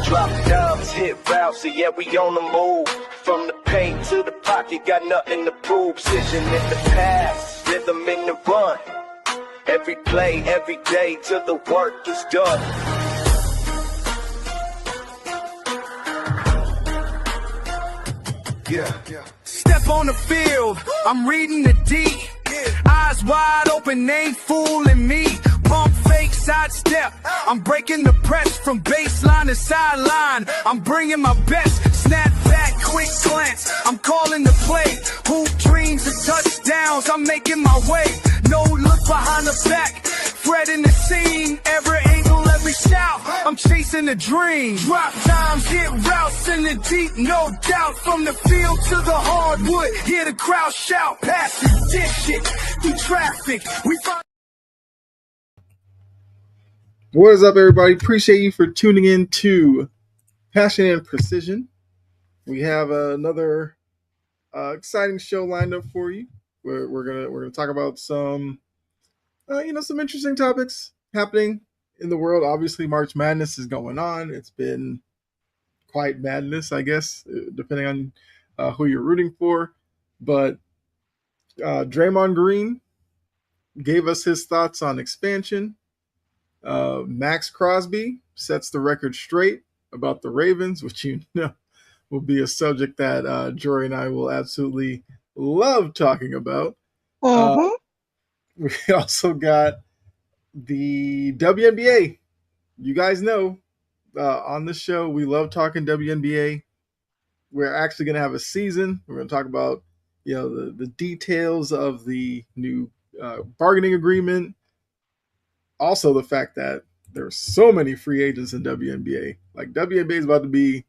Drop dubs, hit routes, so yeah, we on the move. From the paint to the pocket, got nothing to prove. Precision in the pass, rhythm in the run. Every play, every day, till the work is done. Yeah. Step on the field, I'm reading the D. Eyes wide open, ain't fooling me. Pump fake, sidestep. I'm breaking the press from baseline to sideline. I'm bringing my best. Snap back, quick glance. I'm calling the play. Hoop dreams and touchdowns. I'm making my way. No look behind the back. Fred in the scene. Every angle, every shout. I'm chasing the dream. Drop times, hit routes in the deep, no doubt. From the field to the hardwood, hear the crowd shout. Pass it, dish it, through traffic. We find. What is up, everybody? Appreciate you for tuning in to Passion and Precision. We have another exciting show lined up for you. We're gonna talk about some some interesting topics happening in the world. Obviously, March Madness is going on. It's been quite madness, I guess, depending on who you're rooting for. But Draymond Green gave us his thoughts on expansion. Maxx Crosby sets the record straight about the Ravens, which you know will be a subject that Jory and I will absolutely love talking about. We also got the WNBA. You guys know on the show we love talking WNBA. We're actually going to have a season. We're going to talk about the details of the new bargaining agreement. Also, the fact that there's so many free agents in WNBA. Like, WNBA is about to be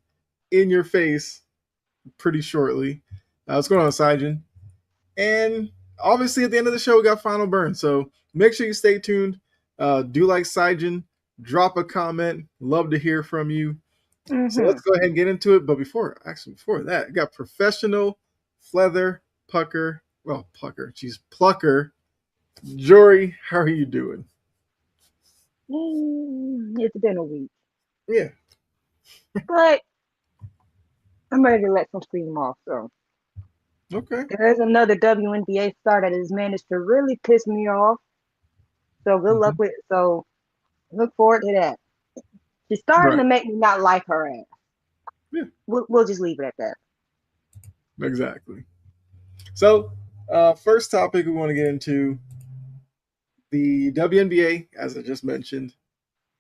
in your face pretty shortly. What's going on, Sijin? And obviously, at the end of the show, we got Final Burn. So make sure you stay tuned. Do like Sijin. Drop a comment. Love to hear from you. So let's go ahead and get into it. But before that, I got professional Pleather Plucker. Jory, how are you doing? It's been a week. Yeah. But I'm ready to let some steam off. So Okay. there's another WNBA star that has managed to really piss me off. So good luck with it. So look forward to that. She's starting to make me not like her ass. Yeah. We'll just leave it at that. Exactly. So first topic we want to get into, the WNBA, as I just mentioned,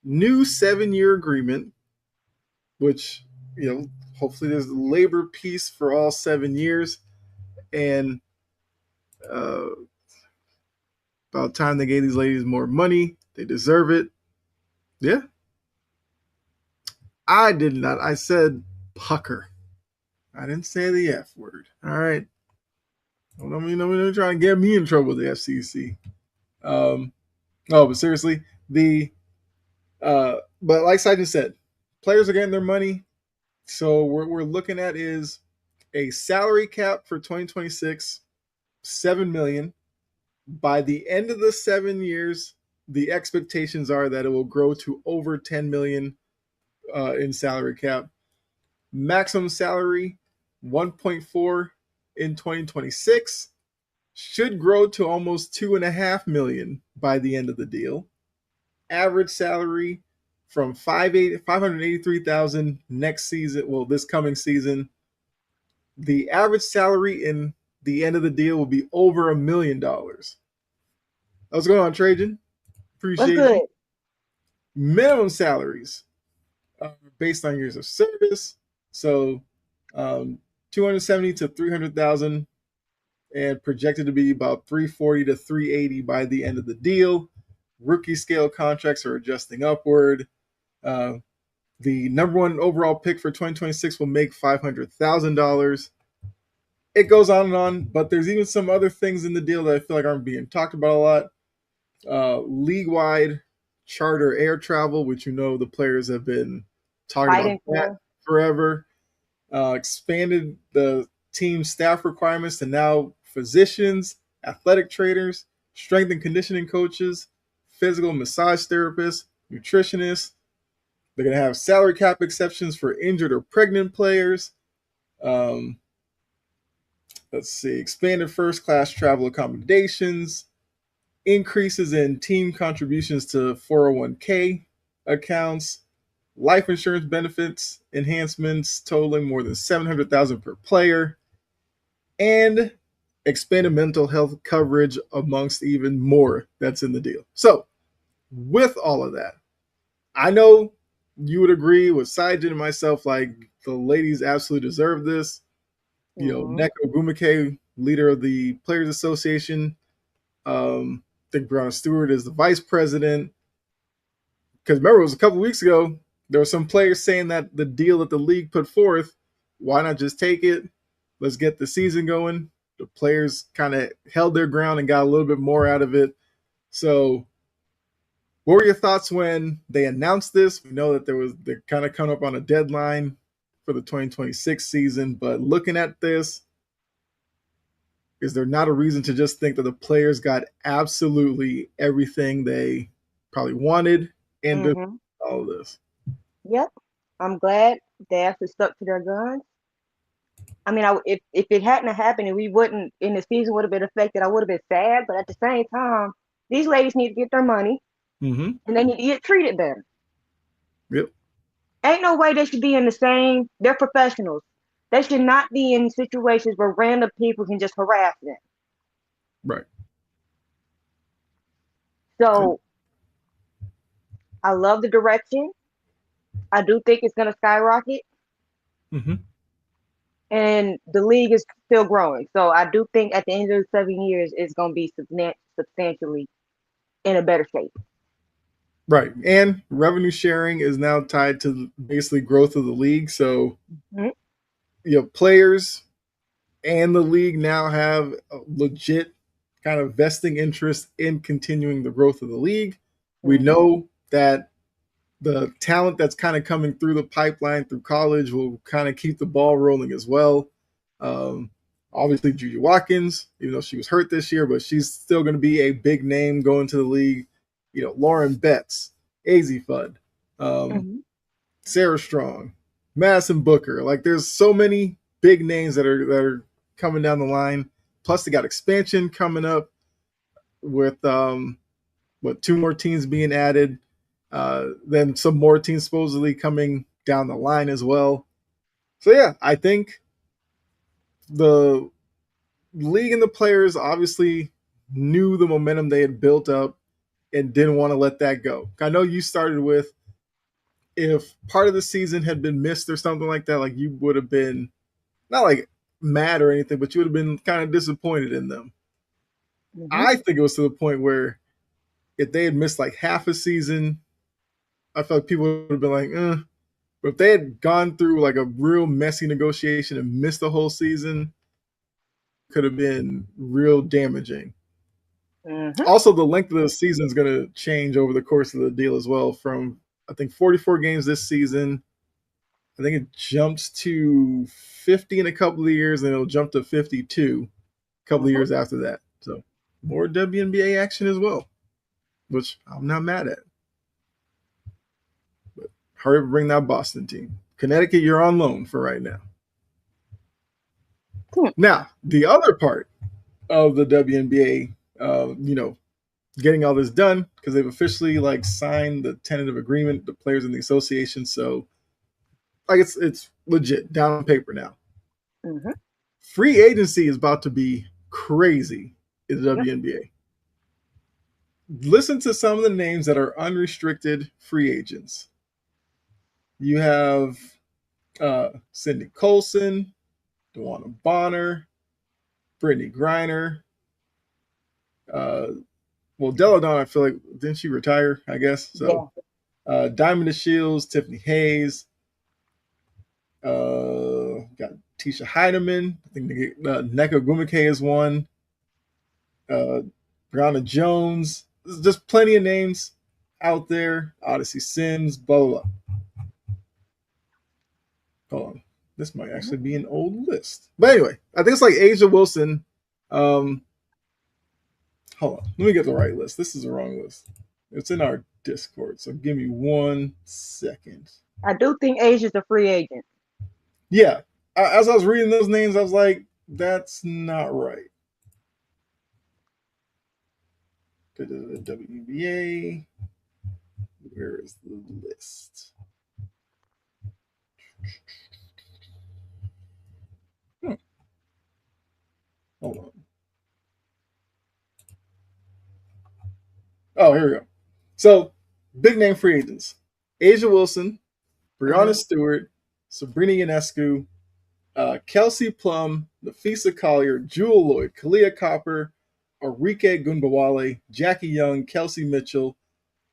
new 7-year agreement, which, hopefully there's labor peace for all 7 years. And about time they gave these ladies more money. They deserve it. Yeah. I did not. I said pucker. I didn't say the F word. All right. Don't try to get me in trouble with the FCC. But seriously, but like I just said, players are getting their money. So what we're looking at is a salary cap for 2026, $7 million. By the end of the 7 years, the expectations are that it will grow to over $10 million in salary cap. Maximum salary, 1.4 in 2026. Should grow to almost $2.5 million by the end of the deal. Average salary from $583,000 next season. Well, this coming season. The average salary in the end of the deal will be over $1 million. What's going on, Trajan? Appreciate it. Minimum salaries based on years of service. So $270,000 to $300,000. And projected to be about $340,000 to $380,000 by the end of the deal. Rookie scale contracts are adjusting upward. The number one overall pick for 2026 will make $500,000. It goes on and on, but there's even some other things in the deal that I feel like aren't being talked about a lot. League-wide charter air travel, which the players have been talking about that forever. Expanded the team staff requirements to now physicians, athletic trainers, strength and conditioning coaches, physical massage therapists, nutritionists. They're going to have salary cap exceptions for injured or pregnant players. Let's see, expanded first class travel accommodations, increases in team contributions to 401k accounts, life insurance benefits enhancements totaling more than $700,000 per player, and expanded mental health coverage amongst even more that's in the deal. So, with all of that, I know you would agree with Saijin and myself, like the ladies absolutely deserve this. You know, Neko Gumike, leader of the Players Association. I think Breonna Stewart is the vice president. Because remember, it was a couple weeks ago, there were some players saying that the deal that the league put forth, why not just take it? Let's get the season going. The players kind of held their ground and got a little bit more out of it. So, what were your thoughts when they announced this? We know that they're kind of coming up on a deadline for the 2026 season, but looking at this, is there not a reason to just think that the players got absolutely everything they probably wanted and all of this? Yep. I'm glad they actually stuck to their guns. I mean, if it hadn't happened and the season would have been affected, I would have been sad. But at the same time, these ladies need to get their money and they need to get treated better. Yep. Ain't no way they should be in they're professionals. They should not be in situations where random people can just harass them. Right. So, I love the direction. I do think it's going to skyrocket. And the league is still growing. So I do think at the end of the 7 years, it's going to be substantially in a better shape. Right. And revenue sharing is now tied to basically growth of the league. So, players and the league now have a legit kind of vesting interest in continuing the growth of the league. We know that the talent that's kind of coming through the pipeline through college will kind of keep the ball rolling as well. Obviously, Julia Watkins, even though she was hurt this year, but she's still going to be a big name going to the league. Lauren Betts, Azzi Fudd, Sarah Strong, Madison Booker. Like, there's so many big names that are coming down the line. Plus, they got expansion coming up with 2 more teams being added. Then some more teams supposedly coming down the line as well. So, yeah, I think the league and the players obviously knew the momentum they had built up and didn't want to let that go. I know you started with, if part of the season had been missed or something like that, like you would have been not like mad or anything, but you would have been kind of disappointed in them. I think it was to the point where if they had missed like half a season, I felt like people would have been like, But if they had gone through like a real messy negotiation and missed the whole season, could have been real damaging. Also, the length of the season is going to change over the course of the deal as well. From, I think, 44 games this season, I think it jumps to 50 in a couple of years, and it'll jump to 52 a couple of years after that. So more WNBA action as well, which I'm not mad at. But hurry up and bring that Boston team. Connecticut, you're on loan for right now. Now, the other part of the WNBA, getting all this done, because they've officially like signed the tentative agreement, the players in the association. So, like, it's legit down on paper now. Free agency is about to be crazy in the WNBA. Listen to some of the names that are unrestricted free agents. You have Cindy Colson, DeWanna Bonner, Brittany Griner. Della Dawn, I feel like, didn't she retire, I guess? So, Diamond Shields, Tiffany Hayes. Got Tisha Heidemann. I think Neko Gumike is one. Brianna Jones. There's just plenty of names out there. Odyssey Sims, blah, blah, blah. Hold on. This might actually be an old list. But anyway, I think it's like Asia Wilson. Hold on. Let me get the right list. This is the wrong list. It's in our Discord. So give me 1 second. I do think Asia's a free agent. Yeah, as I was reading those names, I was like, that's not right. WNBA. Where is the list? Hold on. Oh, here we go. So, big name free agents: Asia Wilson, Brianna Stewart, Sabrina Ionescu, Kelsey Plum, Nafisa Collier, Jewel Lloyd, Kalia Copper, Arike Gunbawale, Jackie Young, Kelsey Mitchell,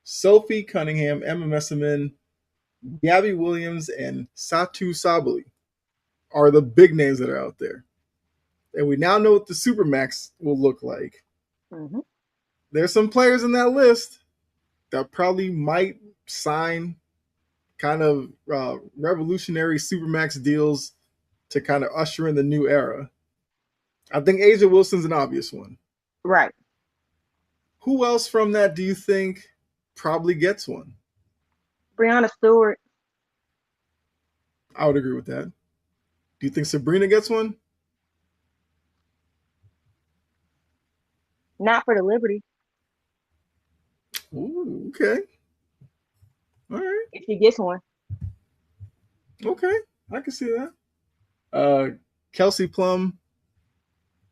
Sophie Cunningham, Emma Messiman, Gabby Williams, and Satu Sabali are the big names that are out there. And we now know what the Supermax will look like. Mm-hmm. There's some players in that list that probably might sign kind of revolutionary Supermax deals to kind of usher in the new era. I think Asia Wilson's an obvious one. Right. Who else from that do you think probably gets one? Brianna Stewart. I would agree with that. Do you think Sabrina gets one? Not for the Liberty. Ooh, okay. All right. If she gets one. Okay. I can see that. Kelsey Plum.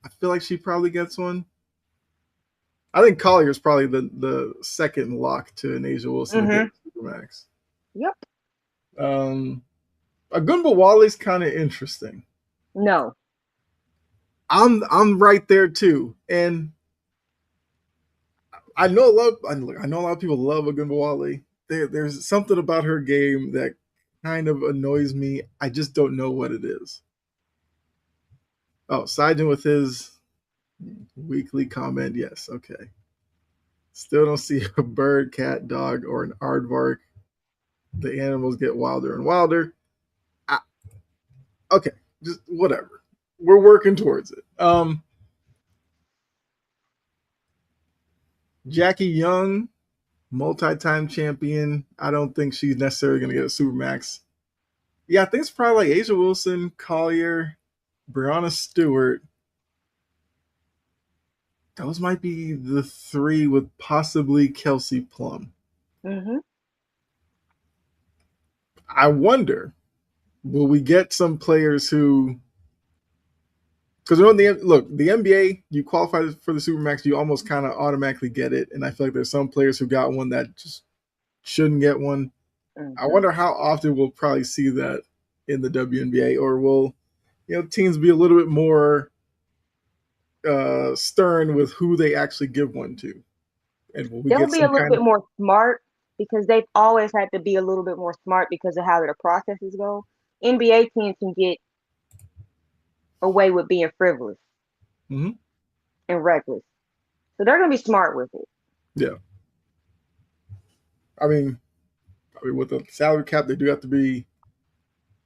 I feel like she probably gets one. I think Collier is probably the second lock to an Asia Wilson to get Supermax. Yep. Agunba Wally's kind of interesting. No. I'm right there too, and I know a lot of people love Agunba Wally. There's something about her game that kind of annoys me. I just don't know what it is. Oh, Sidon with his weekly comment. Yes, okay. Still don't see a bird, cat, dog, or an aardvark. The animals get wilder and wilder. Okay, just whatever. We're working towards it. Jackie Young, multi-time champion. I don't think she's necessarily going to get a Supermax. Yeah, I think it's probably like Asia Wilson, Collier, Brianna Stewart. Those might be the three with possibly Kelsey Plum. Mm-hmm. I wonder, will we get some players who, because the NBA, you qualify for the Supermax, you almost kind of automatically get it, and I feel like there's some players who got one that just shouldn't get one. Mm-hmm. I wonder how often we'll probably see that in the WNBA, or will teams be a little bit more stern with who they actually give one to, and will we They'll get be a little bit more smart because they've always had to be a little bit more smart because of how the processes go. NBA teams can get away with being frivolous and reckless, so they're going to be smart with it. Yeah, I mean, with the salary cap, they do have to be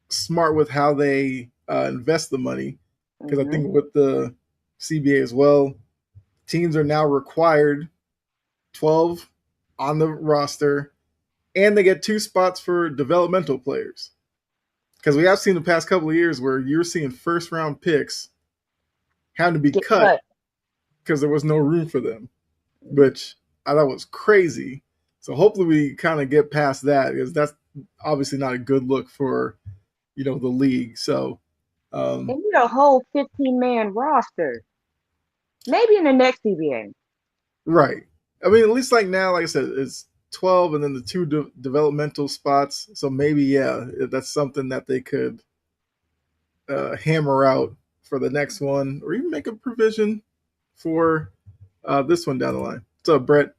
smart with how they invest the money, because I think with the CBA as well, teams are now required 12 on the roster, and they get 2 spots for developmental players. Because we have seen the past couple of years where you're seeing first-round picks having to be cut because there was no room for them, which I thought was crazy. So hopefully we kind of get past that, because that's obviously not a good look for the league. So they need a whole 15-man roster. Maybe in the next CBA. Right. I mean, at least like now, like I said, it's 12 and then the 2 developmental spots. So maybe, that's something that they could hammer out for the next one, or even make a provision for this one down the line. What's up, Brett?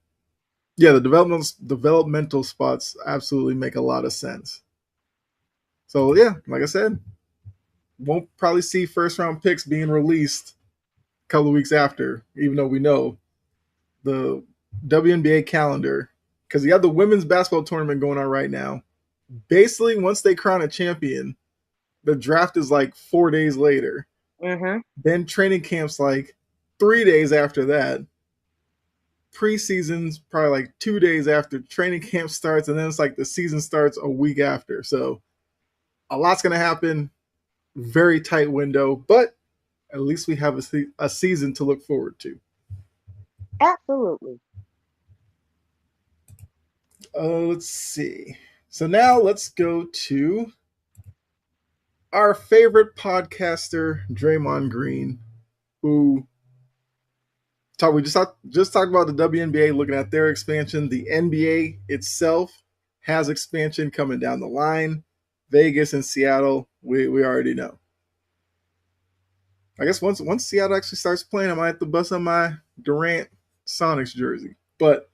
Yeah, the developmental spots absolutely make a lot of sense. So, yeah, like I said, won't probably see first-round picks being released a couple of weeks after, even though we know the WNBA calendar, because you have the women's basketball tournament going on right now. Basically, once they crown a champion, the draft is like 4 days later. Mm-hmm. Then training camp's like 3 days after that. preseason's probably like 2 days after training camp starts, and then it's like the season starts a week after. So a lot's going to happen. Very tight window, but at least we have a season to look forward to. Absolutely. Let's see. So now let's go to our favorite podcaster, Draymond Green, who we just talked about the WNBA looking at their expansion. The NBA itself has expansion coming down the line. Vegas and Seattle, we already know. I guess once Seattle actually starts playing, I might have to bust on my Durant Sonics jersey. But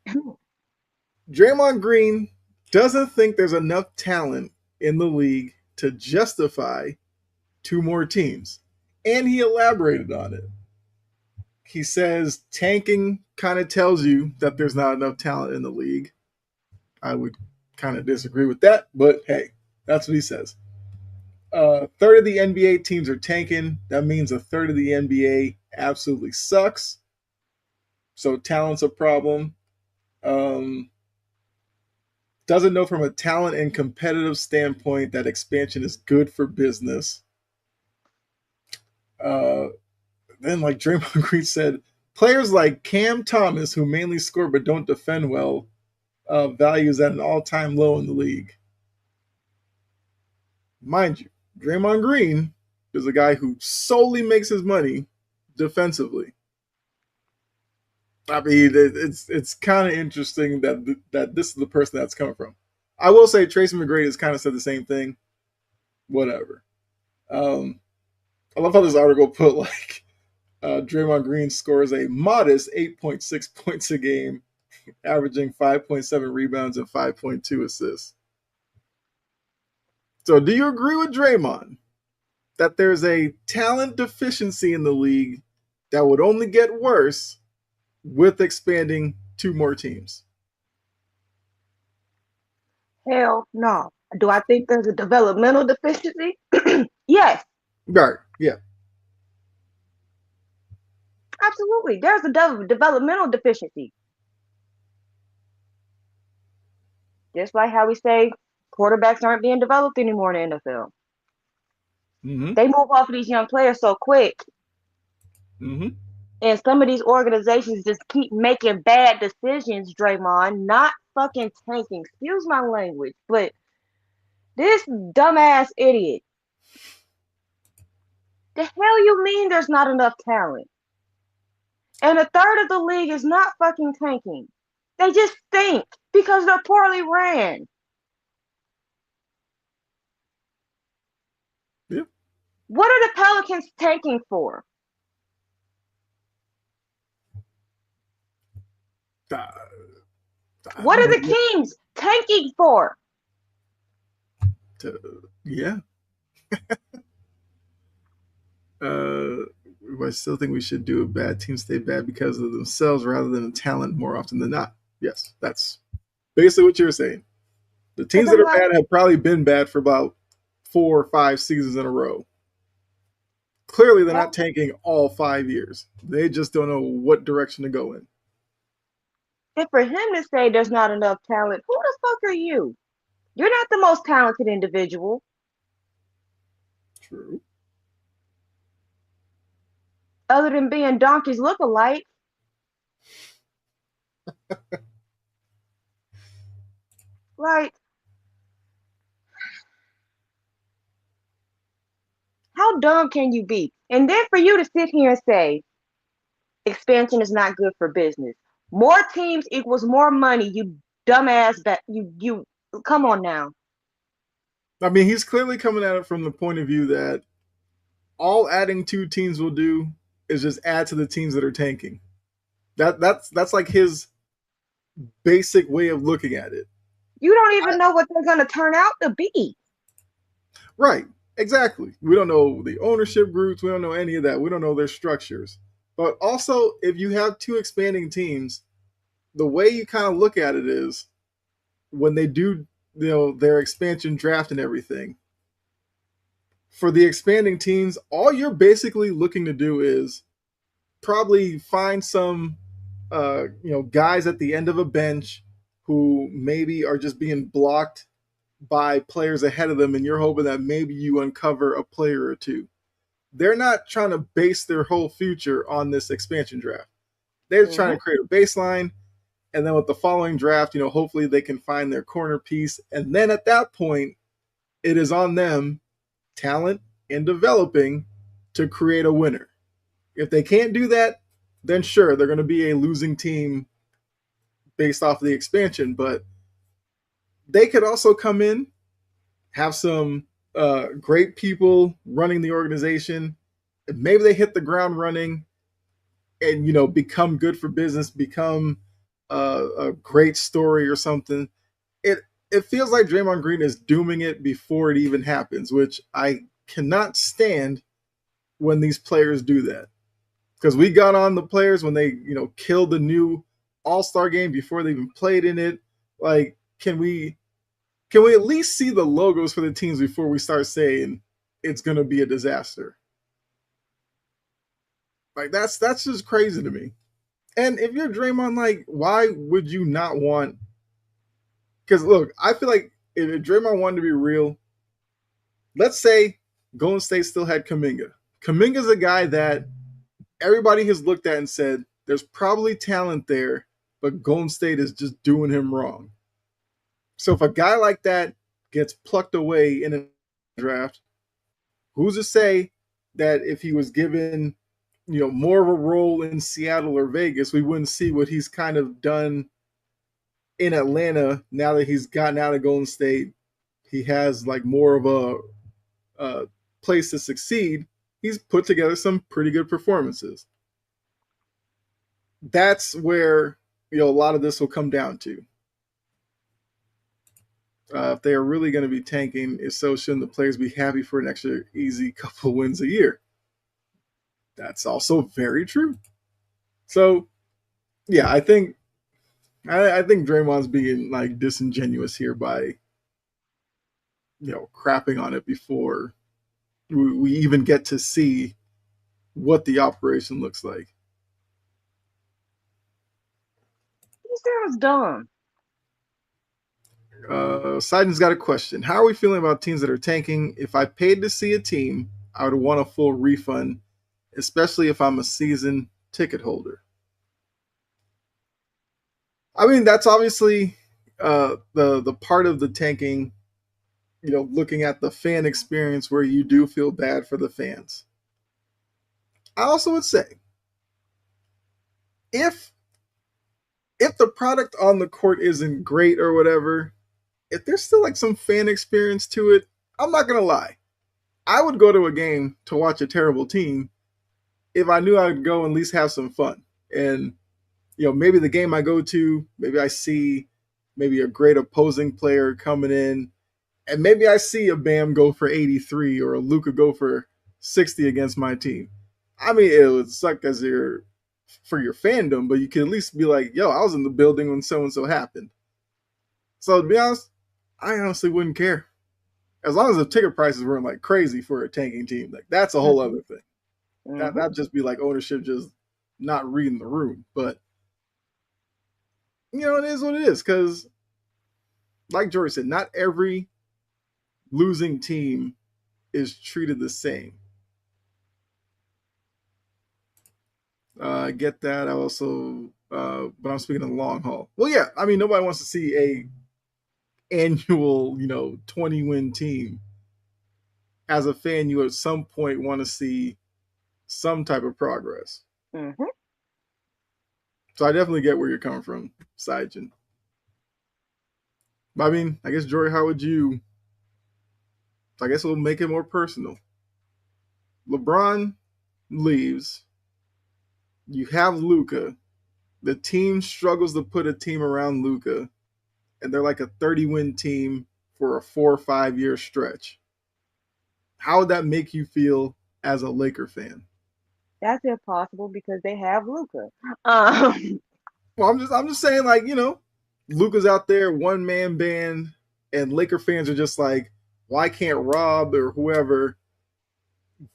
Draymond Green doesn't think there's enough talent in the league to justify 2 more teams. And he elaborated on it. He says tanking kind of tells you that there's not enough talent in the league. I would kind of disagree with that, but hey, that's what he says. A third of the NBA teams are tanking. That means a third of the NBA absolutely sucks. So talent's a problem. Doesn't know from a talent and competitive standpoint that expansion is good for business. Then, like Draymond Green said, players like Cam Thomas, who mainly score but don't defend well, values at an all-time low in the league. Mind you, Draymond Green is a guy who solely makes his money defensively. I mean, it's kind of interesting that this is the person that's coming from. I will say Tracy McGrady has kind of said the same thing. Whatever. I love how this article put like Draymond Green scores a modest 8.6 points a game, averaging 5.7 rebounds and 5.2 assists. So do you agree with Draymond that there's a talent deficiency in the league that would only get worse with expanding 2 more teams? Hell no. Do I think there's a developmental deficiency? Yes. Right, yeah. Absolutely. There's a developmental deficiency. Just like how we say quarterbacks aren't being developed anymore in the NFL. Mm-hmm. They move off of these young players so quick. Mm-hmm. And some of these organizations just keep making bad decisions, Draymond, not fucking tanking. Excuse my language, but this dumbass idiot. The hell you mean there's not enough talent? And a third of the league is not fucking tanking. They just stink because they're poorly ran. Yeah. What are the Pelicans tanking for? What are the Kings tanking for? Yeah. I still think we should do a bad team stay bad because of themselves rather than the talent more often than not. Yes, that's basically what you're saying. The teams that are bad have probably been bad for about 4 or 5 seasons in a row. Clearly, they're not tanking all 5 years. They just don't know what direction to go in. And for him to say there's not enough talent, who the fuck are you? You're not the most talented individual. True. Other than being donkeys look-alike. Like, how dumb can you be? And then for you to sit here and say expansion is not good for business. More teams equals more money, you dumbass. That you come on now. I mean, he's clearly coming at it from the point of view that all adding 2 teams will do is just add to the teams that are tanking. That's like his basic way of looking at it. You don't even know what they're going to turn out to be. Right, exactly. We don't know the ownership groups. We don't know any of that. We don't know their structures. But also, if you have 2 expanding teams, the way you kind of look at it is when they do, their expansion draft and everything. For the expanding teams, all you're basically looking to do is probably find some guys at the end of a bench who maybe are just being blocked by players ahead of them, and you're hoping that maybe you uncover a player or two. They're not trying to base their whole future on this expansion draft. They're trying to create a baseline, and then with the following draft, hopefully they can find their corner piece. And then at that point, it is on them, talent and developing, to create a winner. If they can't do that, then sure, they're going to be a losing team based off of the expansion. But they could also come in, have some great people running the organization. Maybe they hit the ground running and, become good for business, become a great story or something. It feels like Draymond Green is dooming it before it even happens, which I cannot stand when these players do that. Because we got on the players when they, killed the new All-Star game before they even played in it. Like, can we at least see the logos for the teams before we start saying it's going to be a disaster? Like, that's just crazy to me. And if you're Draymond, like, why would you not want? Because look, I feel like if Draymond wanted to be real, let's say Golden State still had Kuminga. Kuminga's a guy that everybody has looked at and said there's probably talent there, but Golden State is just doing him wrong. So if a guy like that gets plucked away in a draft, who's to say that if he was given, more of a role in Seattle or Vegas, we wouldn't see what he's kind of done in Atlanta now that he's gotten out of Golden State. He has like more of a place to succeed. He's put together some pretty good performances. That's where a lot of this will come down to. If they are really going to be tanking, if so, shouldn't the players be happy for an extra easy couple wins a year? That's also very true. So, yeah, I think Draymond's being like disingenuous here by crapping on it before we even get to see what the operation looks like. He sounds dumb. Siden's got a question. How are we feeling about teams that are tanking? If I paid to see a team, I would want a full refund, especially if I'm a season ticket holder. I mean, that's obviously the part of the tanking, looking at the fan experience where you do feel bad for the fans. I also would say, if the product on the court isn't great or whatever, if there's still like some fan experience to it, I'm not going to lie. I would go to a game to watch a terrible team if I knew I would go and at least have some fun. And, maybe the game I go to, maybe I see maybe a great opposing player coming in, and maybe I see a Bam go for 83 or a Luka go for 60 against my team. I mean, it would suck for your fandom, but you can at least be like, yo, I was in the building when so-and-so happened. So to be honest, I honestly wouldn't care. As long as the ticket prices weren't like crazy for a tanking team, like that's a whole other thing. That'd just be like ownership just not reading the room. But it is what it is, because like George said, not every losing team is treated the same. I get that. I also, but I'm speaking of the long haul. Well, yeah, I mean, nobody wants to see a annual, 20-win team. As a fan, you at some point want to see some type of progress. Mm-hmm. So I definitely get where you're coming from, Saijin. I mean, I guess, Jory, how would you? I guess we'll make it more personal. LeBron leaves. You have Luka. The team struggles to put a team around Luka, and they're like a 30-win team for a 4 or 5 year stretch. How would that make you feel as a Laker fan? That's impossible because they have Luka. Well, I'm just saying, like, Luka's out there, one man band, and Laker fans are just like, why can't Rob or whoever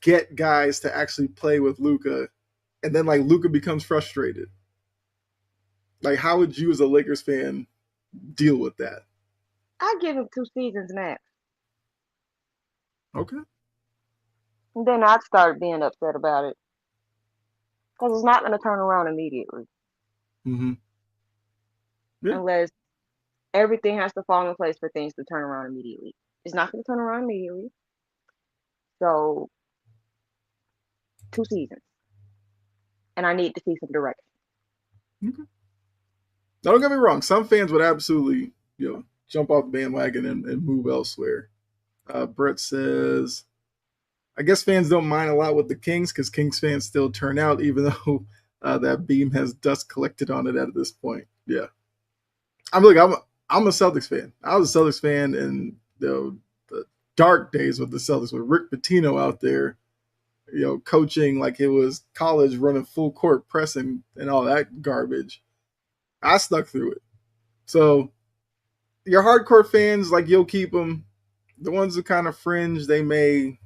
get guys to actually play with Luka? And then like Luka becomes frustrated. Like, how would you, as a Lakers fan, deal with that? I give him 2 seasons max. Okay. And then I'd start being upset about it. Because it's not going to turn around immediately. Mm-hmm. Yeah. Unless everything has to fall in place for things to turn around immediately. It's not going to turn around immediately. So, 2 seasons. And I need to see some direction. Okay. Now, don't get me wrong. Some fans would absolutely, jump off the bandwagon and move elsewhere. Brett says, I guess fans don't mind a lot with the Kings because Kings fans still turn out, even though that beam has dust collected on it at this point. Yeah. I'm a Celtics fan. I was a Celtics fan in the dark days with the Celtics with Rick Pitino out there, coaching like it was college, running full court pressing and all that garbage. I stuck through it. So your hardcore fans, like, you'll keep them. The ones who kind of fringe, they may,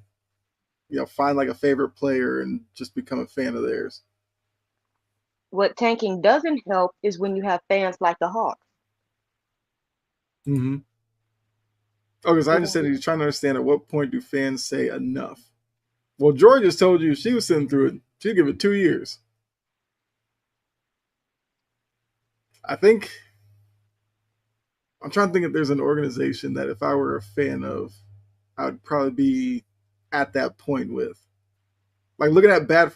find like a favorite player and just become a fan of theirs. What tanking doesn't help is when you have fans like the Hawks. Mm-hmm. Oh, because I just said he's trying to understand at what point do fans say enough. Well, George just told you she was sitting through it. She'd give it 2 years. I think I'm trying to think if there's an organization that if I were a fan of, I would probably be at that point with. Like, looking at bad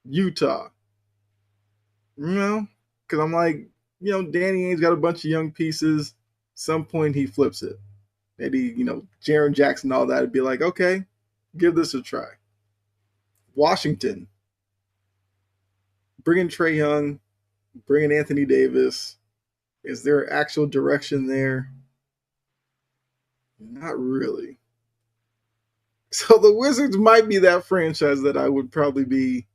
Utah. Because I'm like, Danny Ainge's got a bunch of young pieces. Some point he flips it. Maybe, Jaren Jackson, all that, would be like, okay, give this a try. Washington. Bringing Trae Young, bringing Anthony Davis. Is there actual direction there? Not really. So the Wizards might be that franchise that I would probably be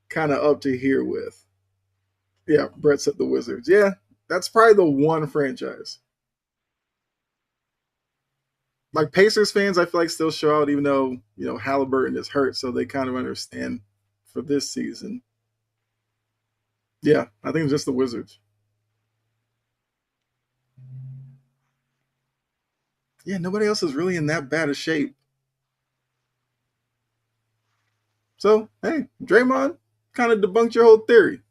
kind of up to here with. Yeah, Brett said the Wizards. Yeah, that's probably the one franchise. Like, Pacers fans, I feel like still show out, even though, Halliburton is hurt, so they kind of understand for this season. Yeah, I think it's just the Wizards. Yeah, nobody else is really in that bad of shape. So, hey, Draymond kind of debunked your whole theory.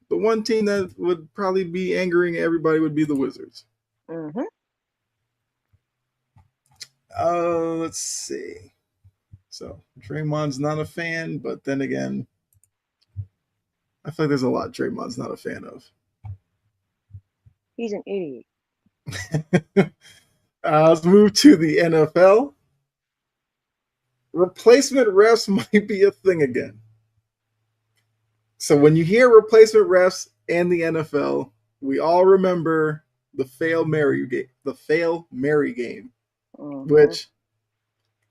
The one team that would probably be angering everybody would be the Wizards. Mm-hmm. Let's see. So, Draymond's not a fan, but then again, I feel like there's a lot Draymond's not a fan of. He's an idiot. Let's move to the NFL. Replacement refs might be a thing again. So when you hear replacement refs and the NFL, we all remember the Fail Mary game. Mm-hmm. Which,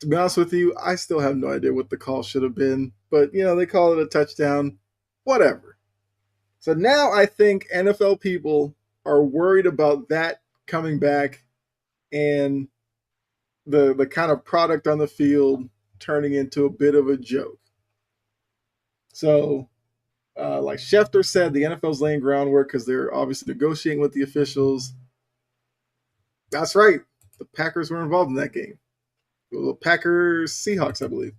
to be honest with you, I still have no idea what the call should have been. But, they call it a touchdown. Whatever. So now I think NFL people are worried about that coming back and the kind of product on the field turning into a bit of a joke. So, like Schefter said, the NFL's laying groundwork because they're obviously negotiating with the officials. That's right. The Packers were involved in that game. The Packers, Seahawks, I believe.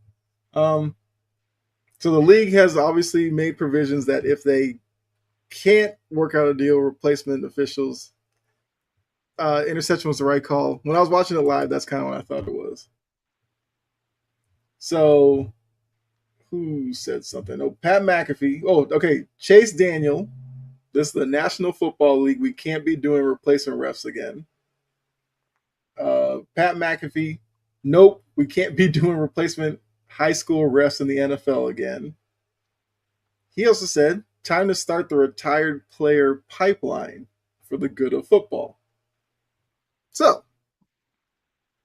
So the league has obviously made provisions that if they can't work out a deal, replacement officials, interception was the right call. When I was watching it live, that's kind of what I thought it was. So, who said something? Oh, Pat McAfee. Oh, okay. Chase Daniel. This is the National Football League. We can't be doing replacement refs again. Pat McAfee. Nope. We can't be doing replacement high school refs in the NFL again. He also said, time to start the retired player pipeline for the good of football. So,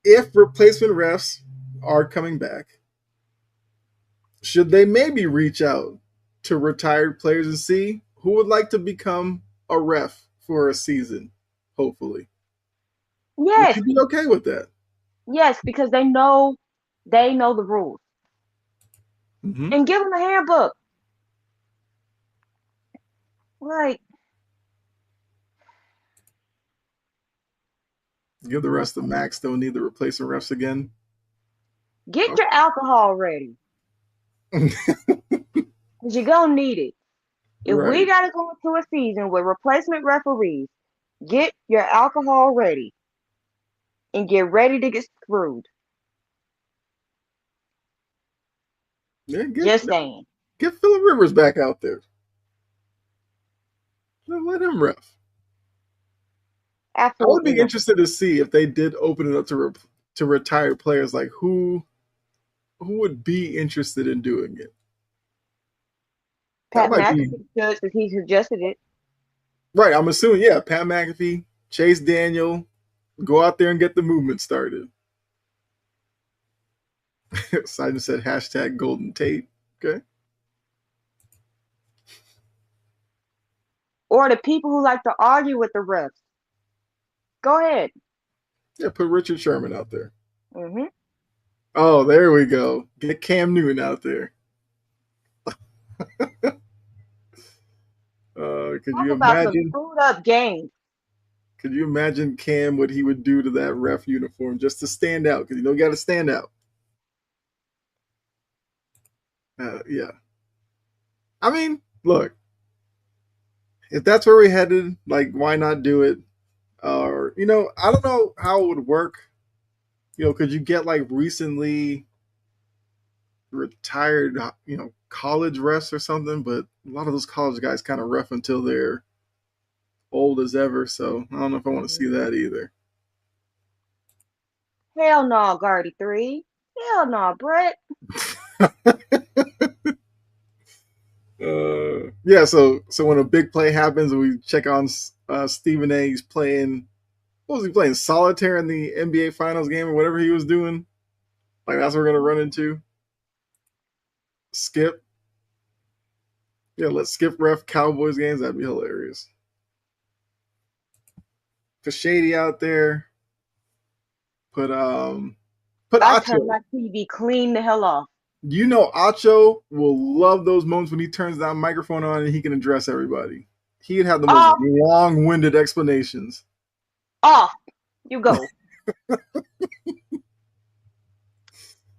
if replacement refs are coming back, should they maybe reach out to retired players and see who would like to become a ref for a season, hopefully? Yes. Would you be okay with that? Yes, because they know the rules. Mm-hmm. And give them a handbook. Like, Give the rest of Max. Don't need the replacement refs again. get your alcohol ready. Because you're going to need it. If we Right. got to go into a season with replacement referees, get your alcohol ready and get ready to get screwed. Yeah, Just saying. get Phillip Rivers back out there. Let him ref. I would Absolutely be not. interested to see if they did open it up to retired players. Like who would be interested in doing it? That Pat might be McAfee does because he suggested it. right. I'm assuming, yeah, Pat McAfee, Chase Daniel, go out there and get the movement started. Simon said hashtag Golden Tate. Okay. Or the people who like to argue with the refs. Go ahead. Yeah, put Richard Sherman out there. Hmm. Oh, there we go. Get Cam Newton out there. Could Talk you about some imagine? screwed up games. Could you imagine Cam what he would do to that ref uniform just to stand out? Because you got to stand out. Yeah. I mean, look, if that's where we're headed, like, why not do it? Or I don't know how it would work. Could you get like recently retired, college refs or something? But a lot of those college guys kind of ref until they're old as ever. So I don't know if I want to see that either. Hell no, Guardy 3. Hell no, Brett. Yeah. So when a big play happens, and we check on Stephen A. He's playing. What was he playing? Solitaire in the NBA Finals game or whatever he was doing. Like that's what we're gonna run into. Skip. Yeah, let's skip ref Cowboys games. That'd be hilarious. Put Shady out there. Put I turn Acho. my TV clean the hell off. Acho will love those moments when he turns that microphone on and he can address everybody. He'd have the most Off, long-winded explanations. off. You go.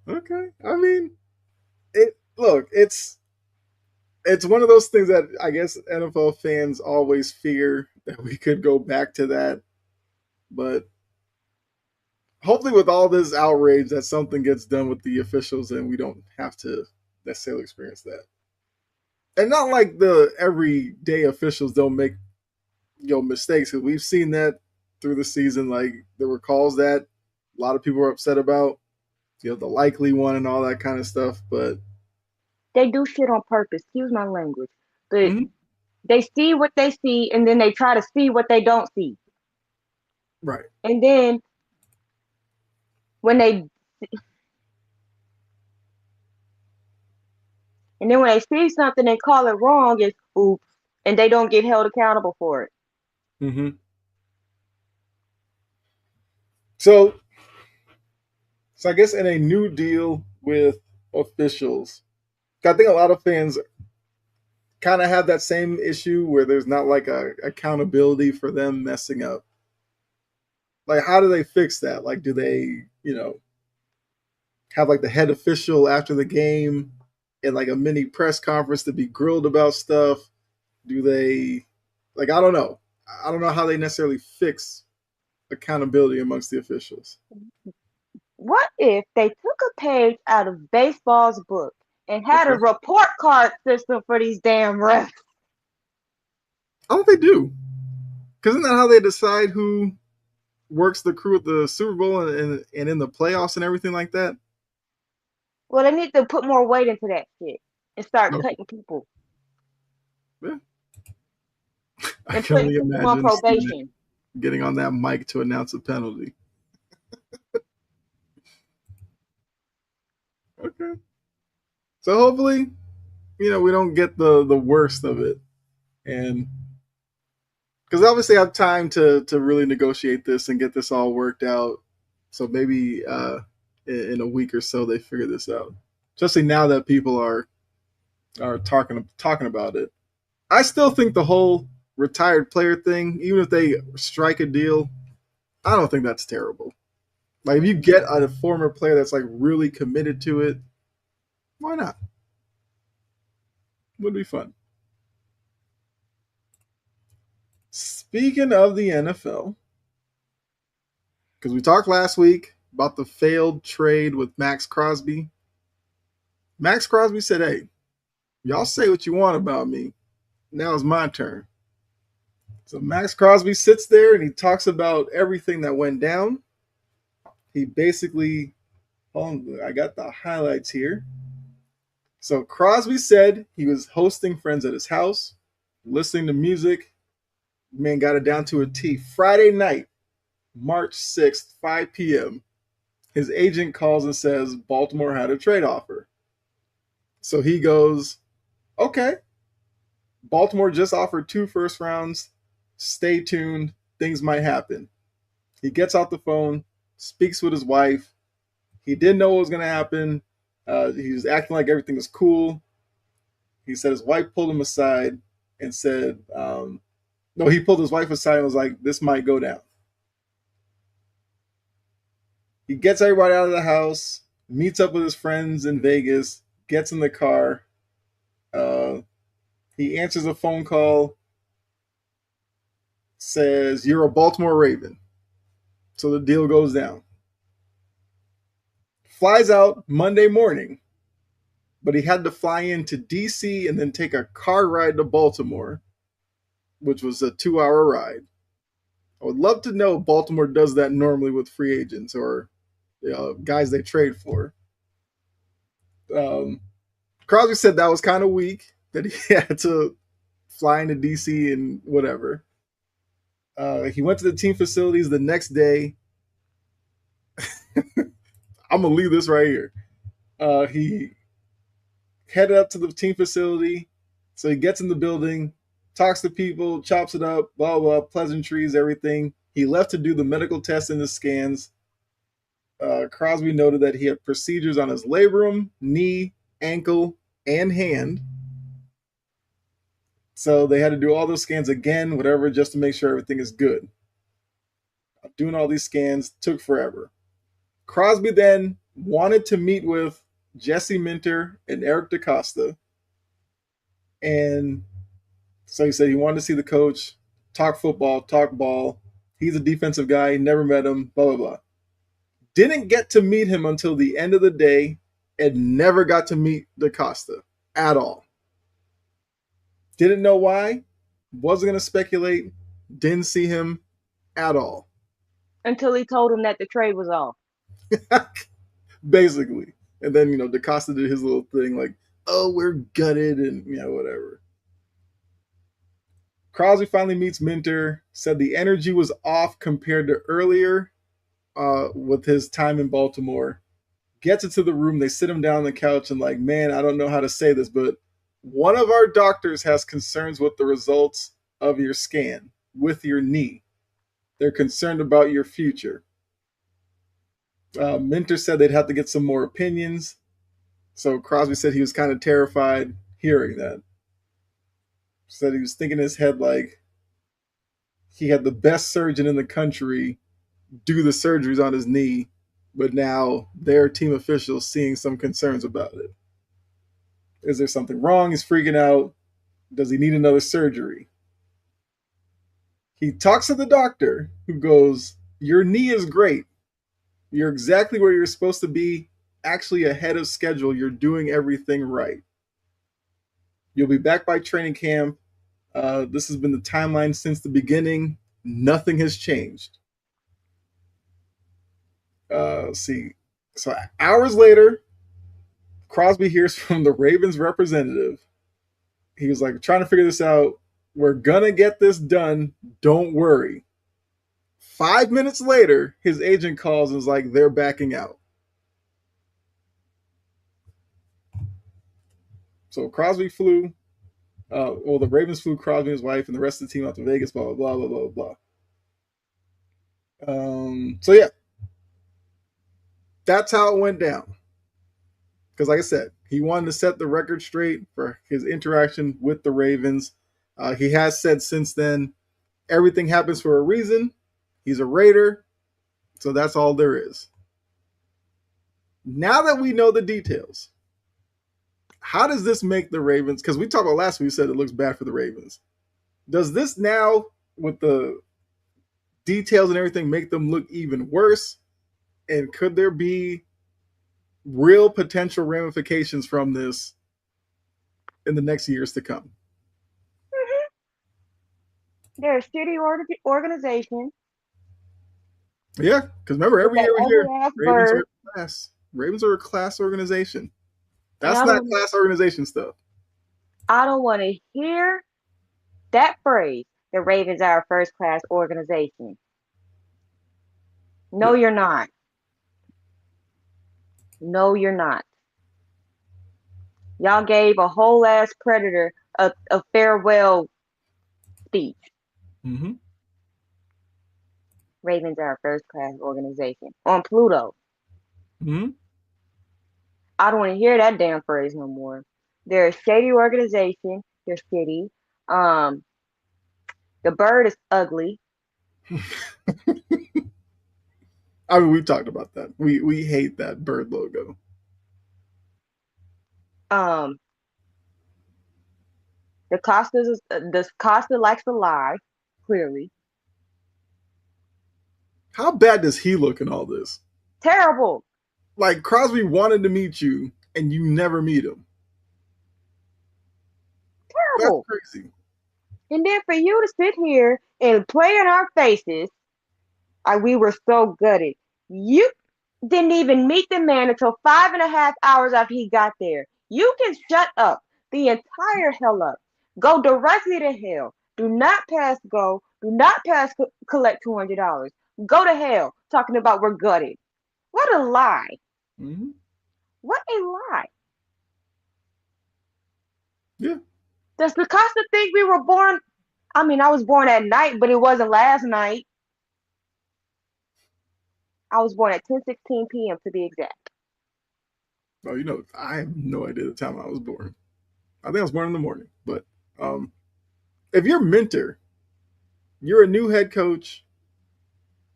Okay. I mean, it's one of those things that I guess NFL fans always fear that we could go back to that. But hopefully with all this outrage that something gets done with the officials and we don't have to necessarily experience that. And not like the everyday officials don't make mistakes, because we've seen that through the season. Like there were calls that a lot of people were upset about, the likely one and all that kind of stuff. But They do shit on purpose. Excuse my language. But mhm, they see what they see and then they try to see what they don't see. right, And then when they see something and call it wrong, it's oops, and they don't get held accountable for it. mm-hmm. So I guess in a new deal with officials, I think a lot of fans kind of have that same issue where there's not like a accountability for them messing up. Like, how do they fix that? Like, do they, have like the head official after the game in like a mini press conference to be grilled about stuff? Do they, like, I don't know. I don't know how they necessarily fix accountability amongst the officials. What if they took a page out of baseball's book and had a Okay. report card system for these damn refs? I don't think they do. Because isn't that how they decide who works the crew at the Super Bowl and in the playoffs and everything like that? Well, they need to put more weight into that shit and start Okay. cutting people Yeah. I and can putting only people on imagine Steven probation. getting on that mic to announce a penalty. Okay. So hopefully, we don't get the worst of it. And because obviously I have time to really negotiate this and get this all worked out. So maybe in a week or so they figure this out. Especially now that people are talking about it. I still think the whole retired player thing, even if they strike a deal, I don't think that's terrible. Like if you get a former player that's like really committed to it, why not? Would be fun. Speaking of the NFL, because we talked last week about the failed trade with Maxx Crosby. Maxx Crosby said, "Hey, y'all say what you want about me. Now it's my turn." So Maxx Crosby sits there and he talks about everything that went down. He basically, I got the highlights here. So Crosby said he was hosting friends at his house, listening to music. Man got it down to a T. Friday night, March 6th, 5 p.m., his agent calls and says Baltimore had a trade offer. So he goes, okay, Baltimore just offered 2 first rounds. Stay tuned. Things might happen. He gets off the phone, speaks with his wife. He didn't know what was going to happen. He was acting like everything was cool. He said his wife pulled him aside and said, no, he pulled his wife aside and was like, this might go down. He gets everybody out of the house, meets up with his friends in Vegas, gets in the car. He answers a phone call, says, you're a Baltimore Raven. So the deal goes down. Flies out Monday morning, but he had to fly into DC and then take a car ride to Baltimore, which was a 2-hour ride. I would love to know if Baltimore does that normally with free agents or guys they trade for. Crosby said that was kind of weak that he had to fly into DC and whatever. He went to the team facilities the next day. I'm going to leave this right here. He headed up to the team facility. So he gets in the building, talks to people, chops it up, blah, blah, pleasantries, everything. He left to do the medical tests and the scans. Crosby noted that he had procedures on his labrum, knee, ankle, and hand. So they had to do all those scans again, whatever, just to make sure everything is good. Doing all these scans took forever. Crosby then wanted to meet with Jesse Minter and Eric DaCosta. And so he said he wanted to see the coach, talk football, talk ball. He's a defensive guy, never met him, blah, blah, blah. Didn't get to meet him until the end of the day and never got to meet DaCosta at all. Didn't know why, wasn't going to speculate, didn't see him at all. Until he told him that the trade was off. Basically. And then, DaCosta did his little thing like, oh, we're gutted and, whatever. Crosby finally meets Minter, said the energy was off compared to earlier with his time in Baltimore. Gets into the room, they sit him down on the couch and like, man, I don't know how to say this, but one of our doctors has concerns with the results of your scan with your knee. They're concerned about your future. Minter said they'd have to get some more opinions. So Crosby said he was kind of terrified hearing that. Said he was thinking in his head like he had the best surgeon in the country do the surgeries on his knee, but now their team officials seeing some concerns about it. Is there something wrong? He's freaking out. Does he need another surgery? He talks to the doctor who goes, your knee is great. You're exactly where you're supposed to be, actually ahead of schedule. You're doing everything right. You'll be back by training camp. This has been the timeline since the beginning. Nothing has changed. Let's see. So hours later, Crosby hears from the Ravens representative. He was like, trying to figure this out. We're going to get this done. Don't worry. 5 minutes later, his agent calls and is like, they're backing out. So Crosby flew. The Ravens flew Crosby and his wife and the rest of the team out to Vegas, blah, blah, blah, blah, blah, blah. So, yeah. That's how it went down. Because like I said, he wanted to set the record straight for his interaction with the Ravens. He has said since then, everything happens for a reason. He's a Raider, so that's all there is. Now that we know the details, how does this make the Ravens? Because we talked about last week, we said it looks bad for the Ravens. Does this now, with the details and everything, make them look even worse? And could there be real potential ramifications from this in the next years to come? Mhm. They're a shitty organization Yeah, because remember, with every that year we hear ugly ass Ravens are bird, a class. Ravens are a class organization. and That's not class organization stuff. I don't want to hear that phrase. The Ravens are a first class organization. No, Yeah. you're not. No, you're not. Y'all gave a whole ass predator a farewell speech. Mm-hmm. Ravens are a first class organization on Pluto. Mm-hmm. I don't want to hear that damn phrase no more. They're a shady organization. They're shitty. Um, the bird is ugly. I mean, we talked about that. We hate that bird logo. Um, the Costa likes to lie. Clearly, How bad does he look in all this? terrible, Like Crosby wanted to meet you, and you never meet him. That's terrible. crazy. And then for you to sit here and play in our faces, we were so gutted. You didn't even meet the man until 5.5 hours after he got there. You can shut up the entire hell up. Go directly to hell. Do not pass go. Do not pass collect $200. Go to hell. Talking about we're gutted. What a lie. Mm-hmm. What a lie. Yeah. Does Picasso think we were born? I mean, I was born at night, but it wasn't last night. I was born at 10:16 p.m. to be exact. Oh, I have no idea the time I was born. I think I was born in the morning. But um, if you're Minter, you're a new head coach.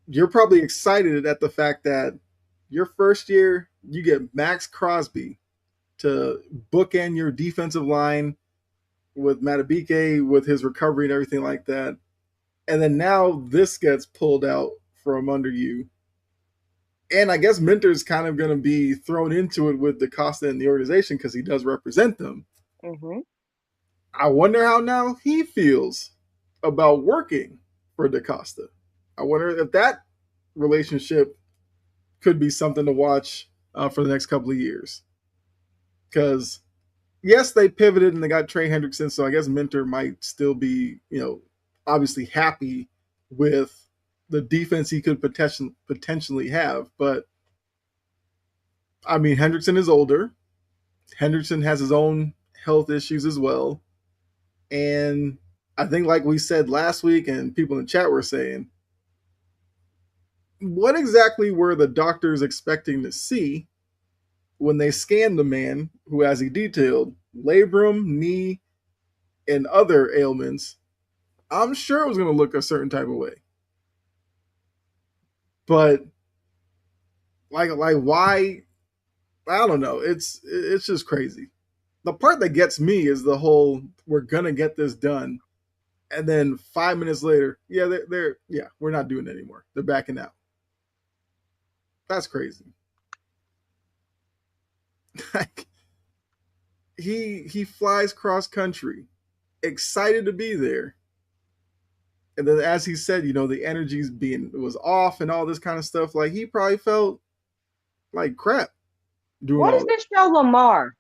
You're probably excited at the fact that your first year you get Maxx Crosby to bookend your defensive line with Matabike with his recovery and everything like that. And then now this gets pulled out from under you. And I guess Minter's kind of going to be thrown into it with DaCosta and the organization because he does represent them. Mm-hmm. I wonder how now he feels about working for DaCosta. I wonder if that relationship could be something to watch for the next couple of years. Because yes, they pivoted and they got Trey Hendrickson, so I guess Minter might still be, obviously happy with the defense he could potentially have. But I mean, Hendrickson is older. Hendrickson has his own health issues as well. And I think, like we said last week, and people in the chat were saying, what exactly were the doctors expecting to see when they scanned the man who, as he detailed, labrum, knee, and other ailments? I'm sure it was going to look a certain type of way. But like why? I don't know. It's just crazy. The part that gets me is the whole we're gonna get this done, and then 5 minutes later, we're not doing it anymore. They're backing out. That's crazy. Like he flies cross country, excited to be there, and then as he said, the energy's was off and all this kind of stuff. Like he probably felt like crap doing What all does that. this show Lamar?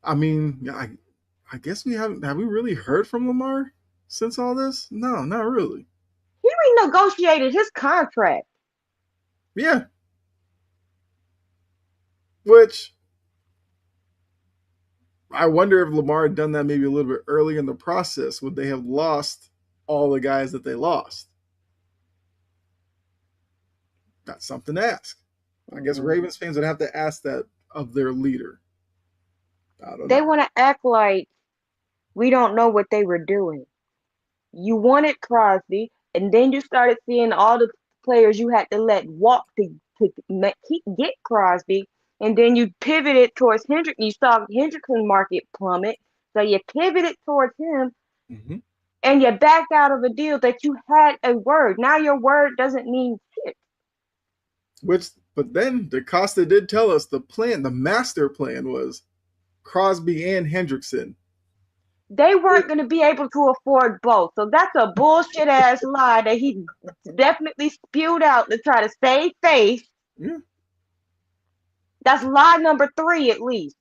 I mean, I guess we haven't. Have we really heard from Lamar since all this? No, not really. He renegotiated his contract. Yeah, which I wonder if Lamar had done that maybe a little bit earlier in the process, would they have lost all the guys that they lost? That's something to ask. I guess Ravens fans would have to ask that of their leader. I don't They know. want to act like we don't know what they were doing. You wanted Crosby, and then you started seeing all the players you had to let walk get Crosby, and then you pivoted towards Hendrick. You saw Hendrickson market plummet, so you pivoted towards him, Hmm. and you backed out of a deal that you had a word. Now your word doesn't mean shit. Which, but then DaCosta did tell us the plan, the master plan was Crosby and Hendrickson. They weren't going to be able to afford both. So that's a bullshit ass lie that he definitely spewed out to try to save face. Yeah. That's lie number 3 at least.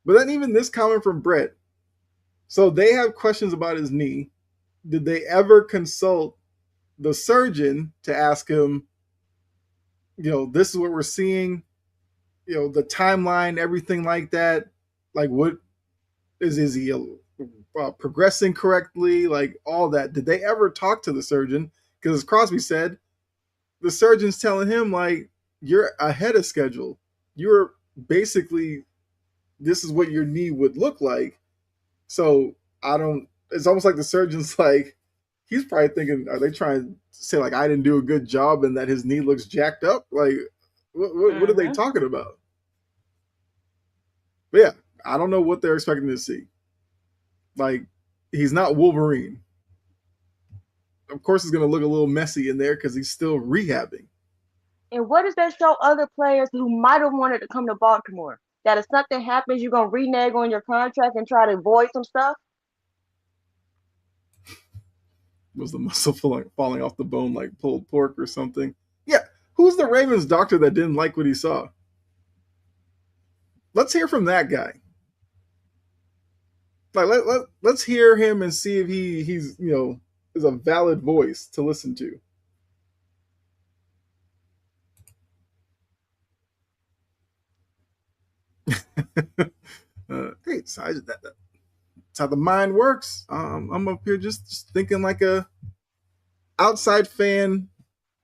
But then even this comment from Brett. So they have questions about his knee. Did they ever consult the surgeon to ask him, this is what we're seeing, the timeline, everything like that? Like, what is he progressing correctly? Like, all that. Did they ever talk to the surgeon? Because as Crosby said, the surgeon's telling him, like, you're ahead of schedule. You're basically, this is what your knee would look like. So I don't, it's almost like the surgeon's like, he's probably thinking, are they trying to say, like, I didn't do a good job and that his knee looks jacked up? Like, what are they Mm-hmm. talking about? But yeah, I don't know what they're expecting to see. Like, he's not Wolverine. Of course, it's going to look a little messy in there because he's still rehabbing. And what does that show other players who might have wanted to come to Baltimore? That if something happens, you're going to renege on your contract and try to avoid some stuff? Was the muscle falling off the bone like pulled pork or something? Yeah. Who's the Ravens doctor that didn't like what he saw? Let's hear from that guy. Like let's hear him and see if he's is a valid voice to listen to. Hey, so that's how the mind works. I'm up here just thinking like a outside fan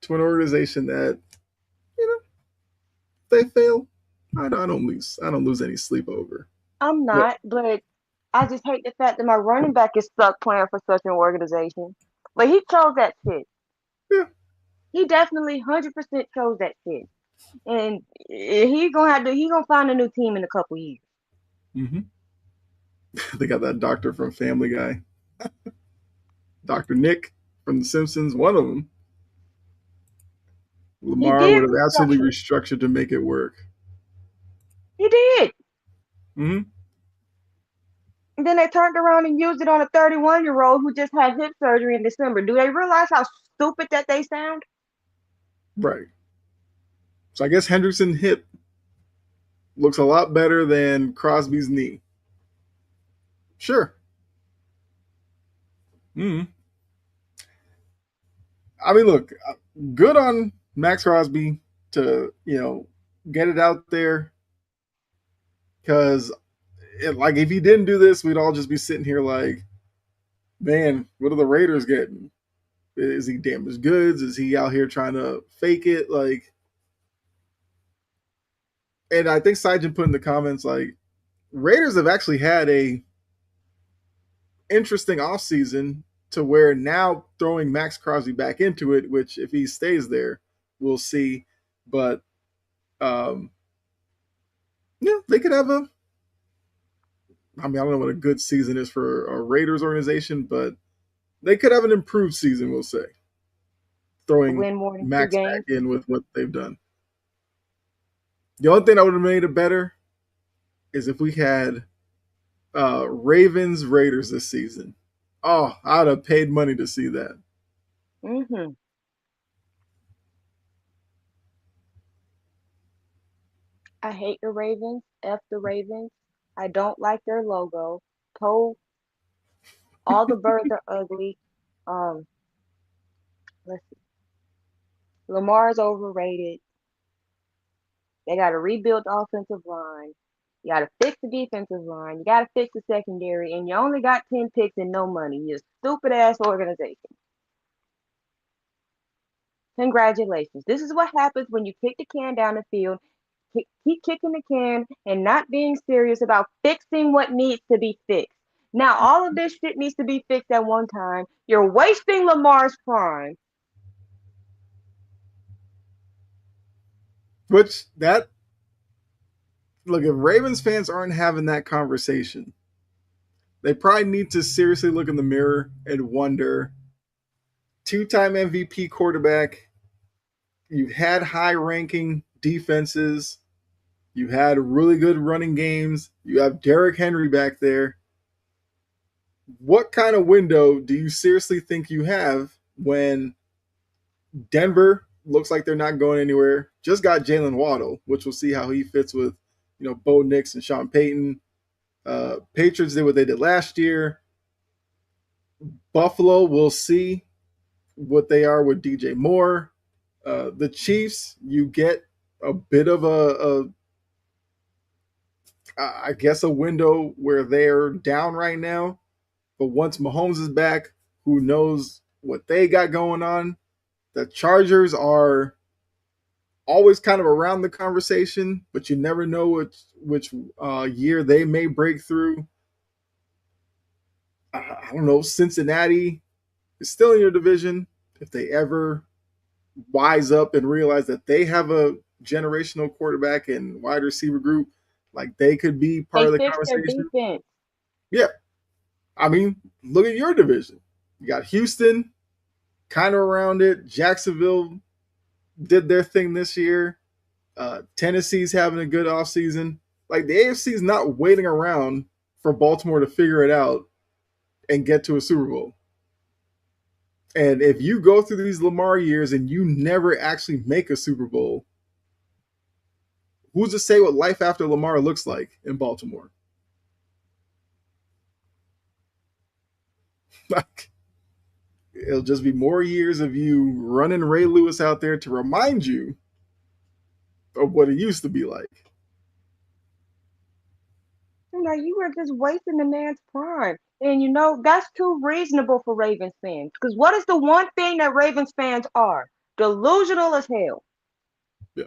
to an organization that you know they fail. I don't lose any sleep over. I'm But not, but I just hate the fact that my running back is stuck playing for such an organization. But he chose that shit. yeah, He definitely 100% chose that shit. And he gonna find a new team in a couple years. hmm they got that doctor from Family Guy, Doctor Nick from The Simpsons. One of them, He Lamar would did have absolutely restructure. restructured to make it work. He did. Hmm. And then they turned around and used it on a 31-year-old who just had hip surgery in December. Do they realize how stupid that they sound? Right. So I guess Hendrickson hip looks a lot better than Crosby's knee. Sure. Mm. I mean, look, good on Maxx Crosby to get it out there because like if he didn't do this, we'd all just be sitting here like, man, what are the Raiders getting? Is he damaged goods? Is he out here trying to fake it? Like, and I think Sajin put in the comments like Raiders have actually had a interesting offseason to where now throwing Maxx Crosby back into it, which if he stays there, we'll see. But um, yeah, they could have a. I mean, I don't know what a good season is for a Raiders organization, but they could have an improved season. We'll say throwing Win more than two Max back games. in with what they've done. The only thing that would have made it better is if we had Ravens Raiders this season. Oh, I'd have paid money to see that. Hmm. I hate the Ravens. F the Ravens. I don't like their logo. Poe, all the birds are ugly. Um, let's see. Lamar's overrated. They got to rebuild the offensive line. You got to fix the defensive line. You got to fix the secondary. And you only got 10 picks and no money. You stupid ass organization. Congratulations. This is what happens when you kick the can down the field keep kicking the can and not being serious about fixing what needs to be fixed. Now, all of this shit needs to be fixed at one time. You're wasting Lamar's prime. Which that look, if Ravens fans aren't having that conversation, they probably need to seriously look in the mirror and wonder, two-time MVP quarterback, you've had high-ranking defenses, you've had really good running games, you have Derrick Henry back there. What kind of window do you seriously think you have when Denver looks like they're not going anywhere? Just got Jalen Waddle, which we'll see how he fits with, Bo Nix and Sean Payton. Patriots did what they did last year. Buffalo, we'll see what they are with DJ Moore. The Chiefs, you get a bit of I guess a window where they're down right now. But once Mahomes is back, who knows what they got going on? The Chargers are always kind of around the conversation, but you never know which year they may break through. I don't know. Cincinnati is still in your division. If they ever wise up and realize that they have a generational quarterback and wide receiver group, like they could be part of the conversation. Their defense. Yeah. I mean, look at your division. You got Houston kind of around it. Jacksonville did their thing this year. Tennessee's having a good offseason. Like the AFC is not waiting around for Baltimore to figure it out and get to a Super Bowl. And if you go through these Lamar years and you never actually make a Super Bowl, who's to say what life after Lamar looks like in Baltimore? Like, it'll just be more years of you running Ray Lewis out there to remind you of what it used to be like. Like, you were just wasting the man's prime. And that's too reasonable for Ravens fans. Because what is the one thing that Ravens fans are? Delusional as hell. Yeah.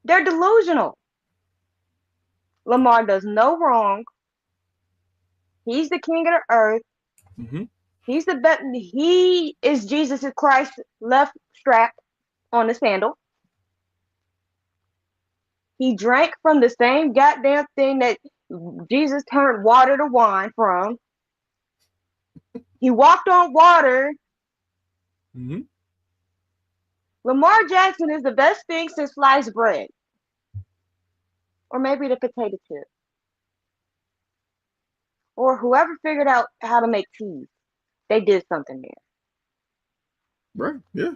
They're delusional. Lamar does no wrong. He's the king of the earth. Mm-hmm. He's the best. He is Jesus Christ's left strap on the sandal. He drank from the same goddamn thing that Jesus turned water to wine from. He walked on water. Mm-hmm. Lamar Jackson is the best thing since sliced bread. Or maybe the potato chip. Or whoever figured out how to make cheese. They did something there. Right, yeah.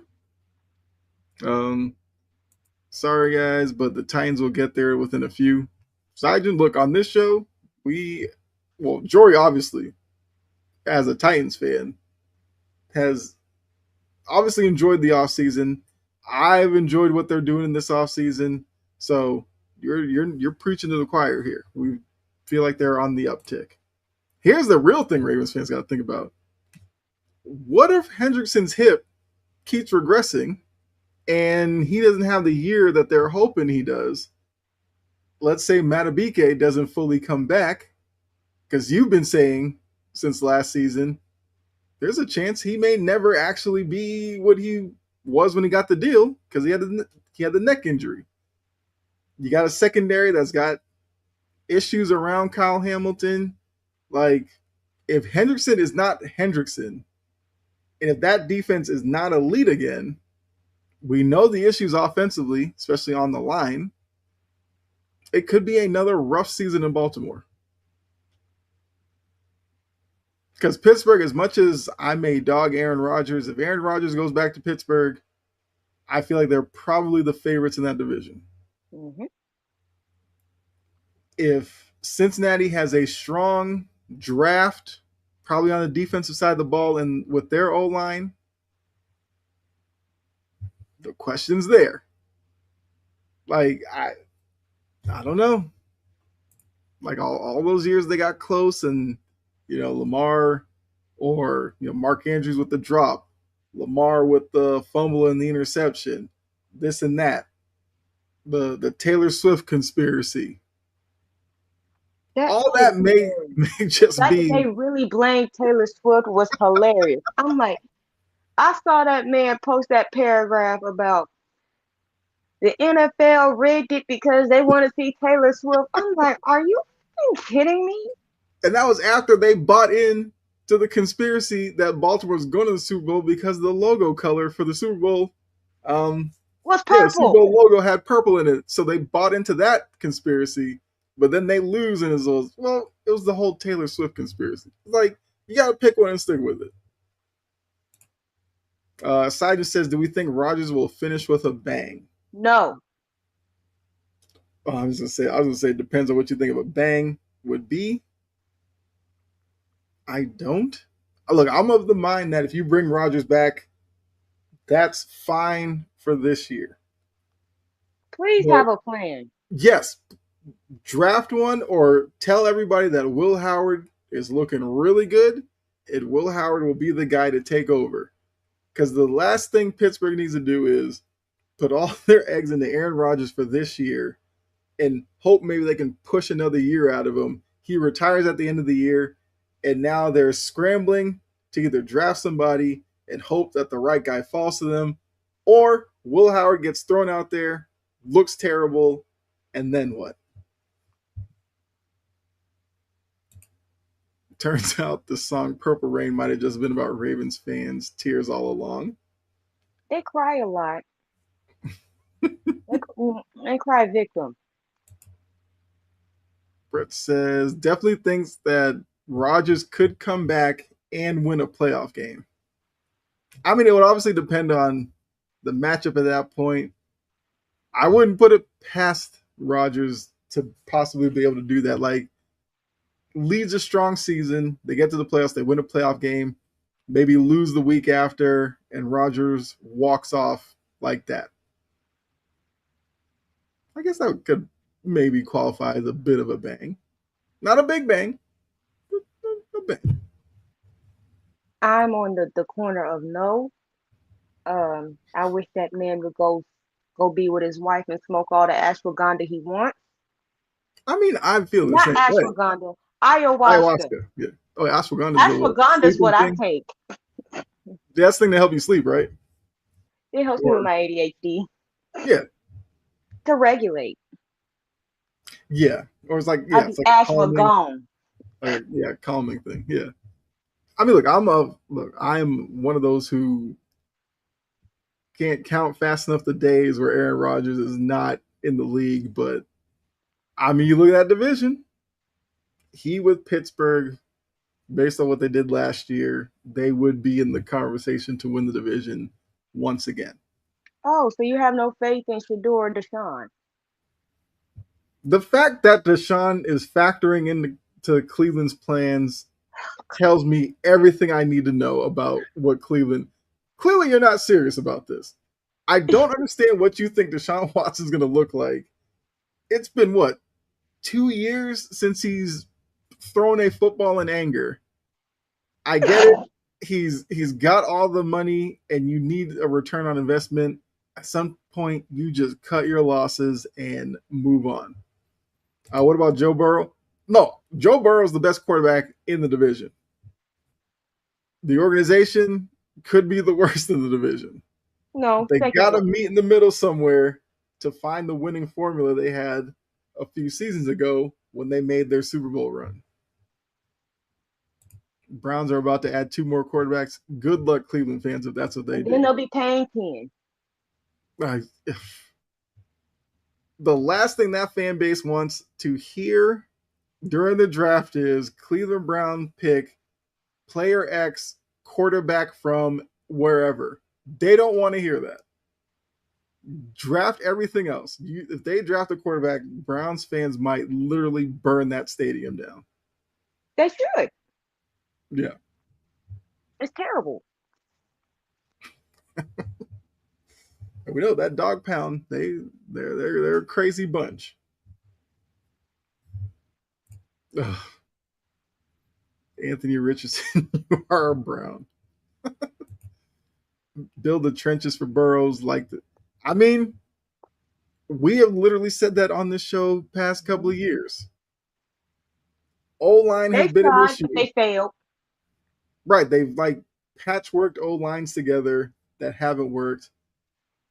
Sorry guys, but the Titans will get there within a few. Sijin, look, on this show, Jory obviously, as a Titans fan, has obviously enjoyed the offseason. I've enjoyed what they're doing in this offseason. So you're preaching to the choir here. We feel like they're on the uptick. Here's the real thing Ravens fans got to think about. What if Hendrickson's hip keeps regressing and he doesn't have the year that they're hoping he does? Let's say Matabike doesn't fully come back, because you've been saying since last season, there's a chance he may never actually be what he was when he got the deal, because he had the neck injury. You got a secondary that's got issues around Kyle Hamilton. Like, if Hendrickson is not Hendrickson, and if that defense is not elite again, we know the issues offensively, especially on the line. It could be another rough season in Baltimore. Because Pittsburgh, as much as I may dog Aaron Rodgers, if Aaron Rodgers goes back to Pittsburgh, I feel like they're probably the favorites in that division. Mm-hmm. If Cincinnati has a strong draft, probably on the defensive side of the ball and with their O-line, the question's there. Like, I don't know. Like, all those years they got close, and Lamar or Mark Andrews with the drop, Lamar with the fumble and the interception, this and that. the Taylor Swift conspiracy. That All is that may hilarious. may just Like they be, really blamed Taylor Swift was hilarious. I'm like, I saw that man post that paragraph about the NFL rigged it because they want to see Taylor Swift. I'm like, are you kidding me? and that was after they bought in to the conspiracy that Baltimore was going to the Super Bowl because the logo color for the Super Bowl, um, What's yeah, the Super purple? Bowl logo had purple in it, so they bought into that conspiracy. But then they lose, and it was the whole Taylor Swift conspiracy. It's like you got to pick one and stick with it. Side says, "Do we think Rodgers will finish with a bang?" No. Oh, I was gonna say, it depends on what you think of a bang would be. I don't. Look, I'm of the mind that if you bring Rodgers back, that's fine for this year. Please But have a plan. yes, draft one or tell everybody that Will Howard is looking really good, and Will Howard will be the guy to take over. Because the last thing Pittsburgh needs to do is put all their eggs into Aaron Rodgers for this year and hope maybe they can push another year out of him. He retires at the end of the year, and now they're scrambling to either draft somebody and hope that the right guy falls to them, or Will Howard gets thrown out there, looks terrible, and then what? Turns out the song Purple Rain might have just been about Ravens fans' tears all along. They cry a lot. They cry victim. Brett says, definitely thinks that Rodgers could come back and win a playoff game. I mean, it would obviously depend on the matchup at that point. I wouldn't put it past Rodgers to possibly be able to do that. Like, leads a strong season. They get to the playoffs, they win a playoff game, maybe lose the week after, and Rodgers walks off like that. I guess that could maybe qualify as a bit of a bang. Not a big bang, but a bang. I'm on the corner of no. I wish that man would go be with his wife and smoke all the ashwagandha he wants. I mean, I feel the Not same way. ashwagandha, ayahuasca. Ayahuasca, yeah. Oh, ashwagandha is the little Ashwagandha is sleeping what I thing. take. That's the thing to help you sleep, right? It helps me with Or my ADHD yeah, to regulate. yeah. Or it's like I yeah, be it's like a calming, ashwagandha. calming thing. Yeah. I mean, look. I'm one of those who can't count fast enough the days where Aaron Rodgers is not in the league. But I mean, you look at that division. He with Pittsburgh, based on what they did last year, they would be in the conversation to win the division once again. Oh, so you have no faith in Shador or Deshaun? The fact that Deshaun is factoring into Cleveland's plans tells me everything I need to know about what Cleveland. Clearly, you're not serious about this. I don't understand what you think Deshaun Watson is going to look like. It's been what, 2 years since he's thrown a football in anger. I get it. He's got all the money, and you need a return on investment. At some point, you just cut your losses and move on. What about Joe Burrow? No, Joe Burrow is the best quarterback in the division. The organization could be the worst in the division. No, They second got to one. meet in the middle somewhere to find the winning formula they had a few seasons ago when they made their Super Bowl run. Browns are about to add 2 more quarterbacks. Good luck, Cleveland fans, if that's what they And then do. they'll be paying 10. Uh, the last thing that fan base wants to hear during the draft is Cleveland Brown pick player X quarterback from wherever. They don't want to hear that. Draft everything else. If they draft a quarterback, Browns fans might literally burn that stadium down. They should. Yeah. It's terrible. And we know that dog pound, they're a crazy bunch. Ugh. Anthony Richardson, you are a Brown. Build the trenches for Burrows I mean, We have literally said that on this show past couple of years. O-line has They been an tried, issue. but they failed. Right. They've like patchworked O-lines together that haven't worked.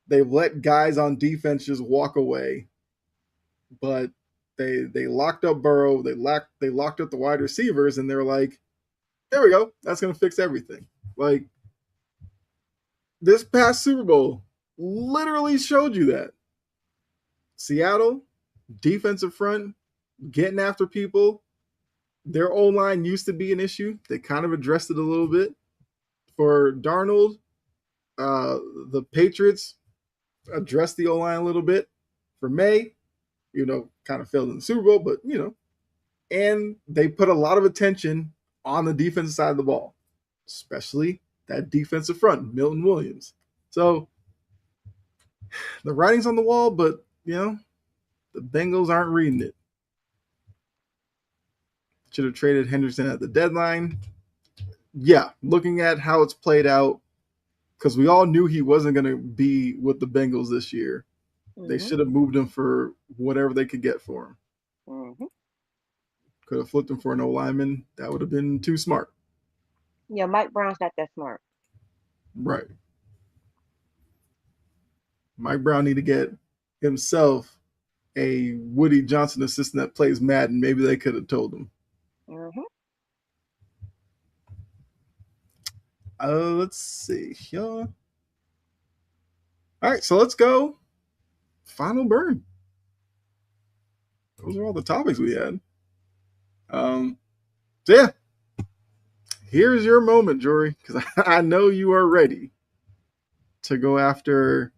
They've let guys on defense just walk away. But they locked up Burrow, they locked up the wide receivers, and they're like, there we go. That's gonna fix everything. Like this past Super Bowl literally showed you that. Seattle, defensive front, getting after people. Their O line used to be an issue. They kind of addressed it a little bit. For Darnold, the Patriots addressed the O line a little bit. For May, kind of failed in the Super Bowl, but and they put a lot of attention on the defensive side of the ball, especially that defensive front, Milton Williams. So the writing's on the wall, but the Bengals aren't reading it. Should have traded Henderson at the deadline. Yeah, looking at how it's played out, because we all knew he wasn't going to be with the Bengals this year. Mm-hmm. They should have moved him for whatever they could get for him. Mm-hmm. Could have flipped him for an O-lineman. That would have been too smart. Yeah, Mike Brown's not that smart. Right. Mike Brown need to get himself a Woody Johnson assistant that plays Madden. Maybe they could have told him. Mm-hmm. Let's see. Yeah. All right, so let's go. Final burn. Those are all the topics we had. So yeah. Here's your moment, Jory, because I know you are ready to go after.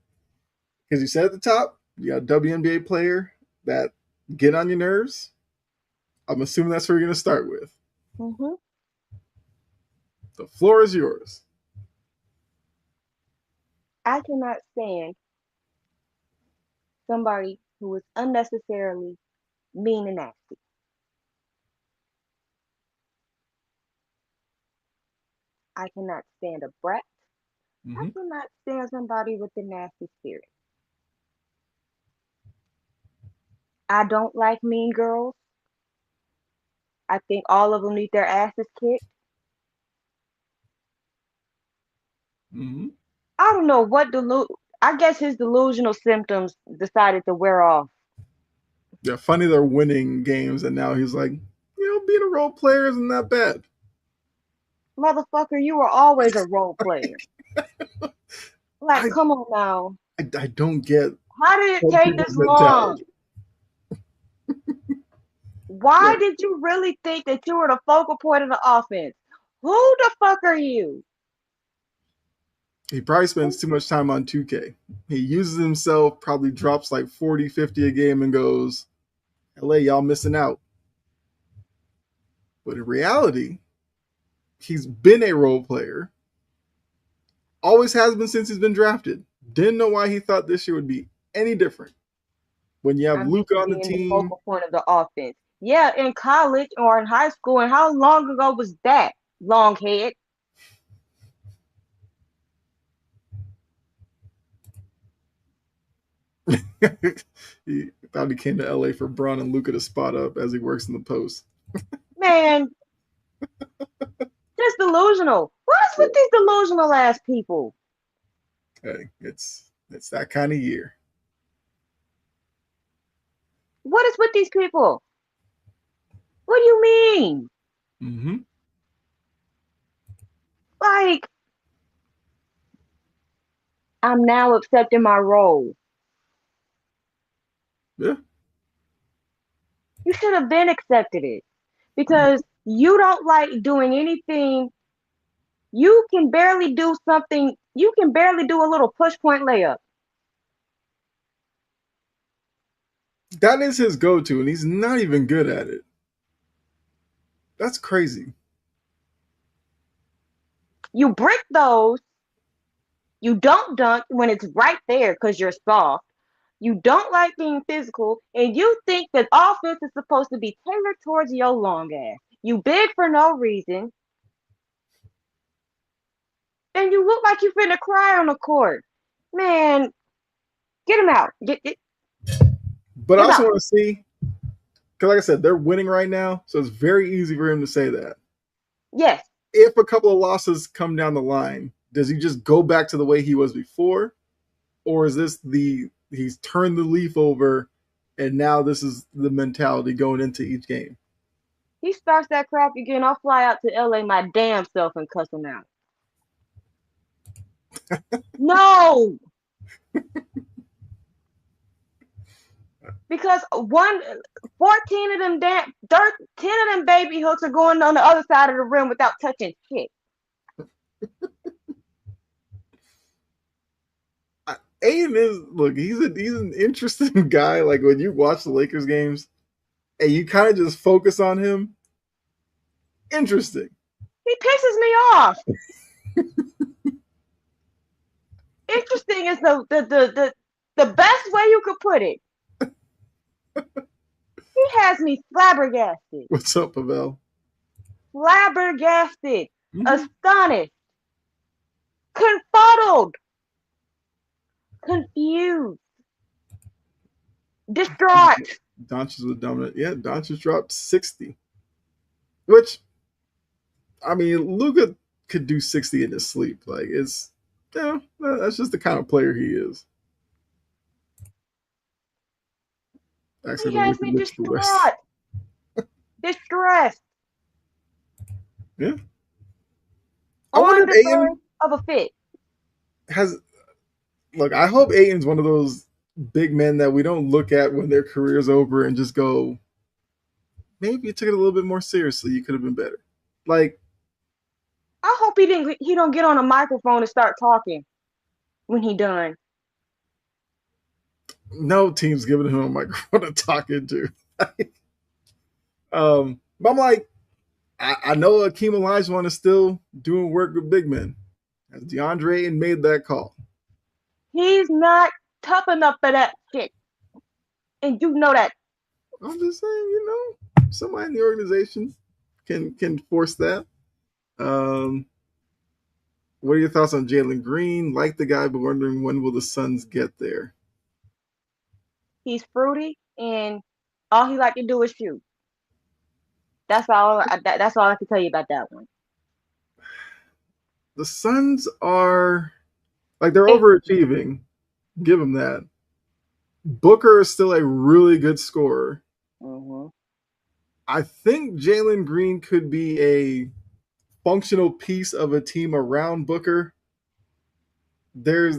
Because you said at the top, you got a WNBA player that get on your nerves. I'm assuming that's where you're going to start with. Mm-hmm. The floor is yours. I cannot stand somebody who is unnecessarily mean and nasty. I cannot stand a brat. Mm-hmm. I cannot stand somebody with a nasty spirit. I don't like mean girls. I think all of them need their asses kicked. Mm-hmm. I don't know what I guess his delusional symptoms decided to wear off. Yeah, funny they're winning games, and now he's like, being a role player isn't that bad. Motherfucker, you were always a role player. Come on now. I don't get. How did it take this long? Why did you really think that you were the focal point of the offense? Who the fuck are you? He probably spends too much time on 2K. He uses himself, probably drops like 40, 50 a game and goes, LA, y'all missing out. But in reality, he's been a role player. Always has been since he's been drafted. Didn't know why he thought this year would be any different. When you have Luka on the team. The focal point of the offense. Yeah, in college or in high school. And how long ago was that? Long head. He thought he came to LA for Braun and Luka to spot up as he works in the post. Man, just delusional. What's with these delusional ass people? Hey, it's that kind of year. What is with these people? What do you mean? Mm-hmm. Like, I'm now accepting my role. Yeah. You should have been accepted it. Because you don't like doing anything. You can barely do something. You can barely do a little push point layup. That is his go-to, and he's not even good at it. That's crazy. You brick those. You don't dunk when it's right there because you're soft. You don't like being physical, and you think that offense is supposed to be tailored towards your long ass. You big for no reason. And you look like you finna cry on the court. Man, get him out. But I Get also out. want to see, because like I said, they're winning right now, so it's very easy for him to say that. Yes. If a couple of losses come down the line, does he just go back to the way he was before, or is this he's turned the leaf over, and now this is the mentality going into each game? He starts that crap again, I'll fly out to LA my damn self and cuss him out. No, because 14 of them 10 of them baby hooks are going on the other side of the rim without touching shit. Aiden is look, he's an interesting guy. Like when you watch the Lakers games and you kind of just focus on him, interesting. He pisses me off. Interesting is the best way you could put it. He has me flabbergasted. What's up, Pavel? Flabbergasted. Mm-hmm. Astonished. Confuddled. Confused. Distraught. Doncic was dominant. Yeah, Doncic dropped 60. Which, I mean, Luka could do 60 in his sleep. Like, it's, that's just the kind of player he is. He has me distraught. Distressed. Yeah. I wonder if Aiden of a fit. Look, I hope Aiden's one of those big men that we don't look at when their career's over and just go, maybe you took it a little bit more seriously. You could have been better. Like, I hope he don't get on a microphone and start talking when he done. No team's giving him a microphone to talk into. But I'm like, I know Akeem Olajuwon is still doing work with big men. As DeAndre Ayton made that call. He's not tough enough for that shit. And you know that. I'm just saying, somebody in the organization can force that. What are your thoughts on Jalen Green? Like the guy, but wondering when will the Suns get there? He's fruity, and all he like to do is shoot. That's all. That's all I can tell you about that one. The Suns are they're overachieving. Give them that. Booker is still a really good scorer. Mm-hmm. I think Jalen Green could be a functional piece of a team around Booker. There's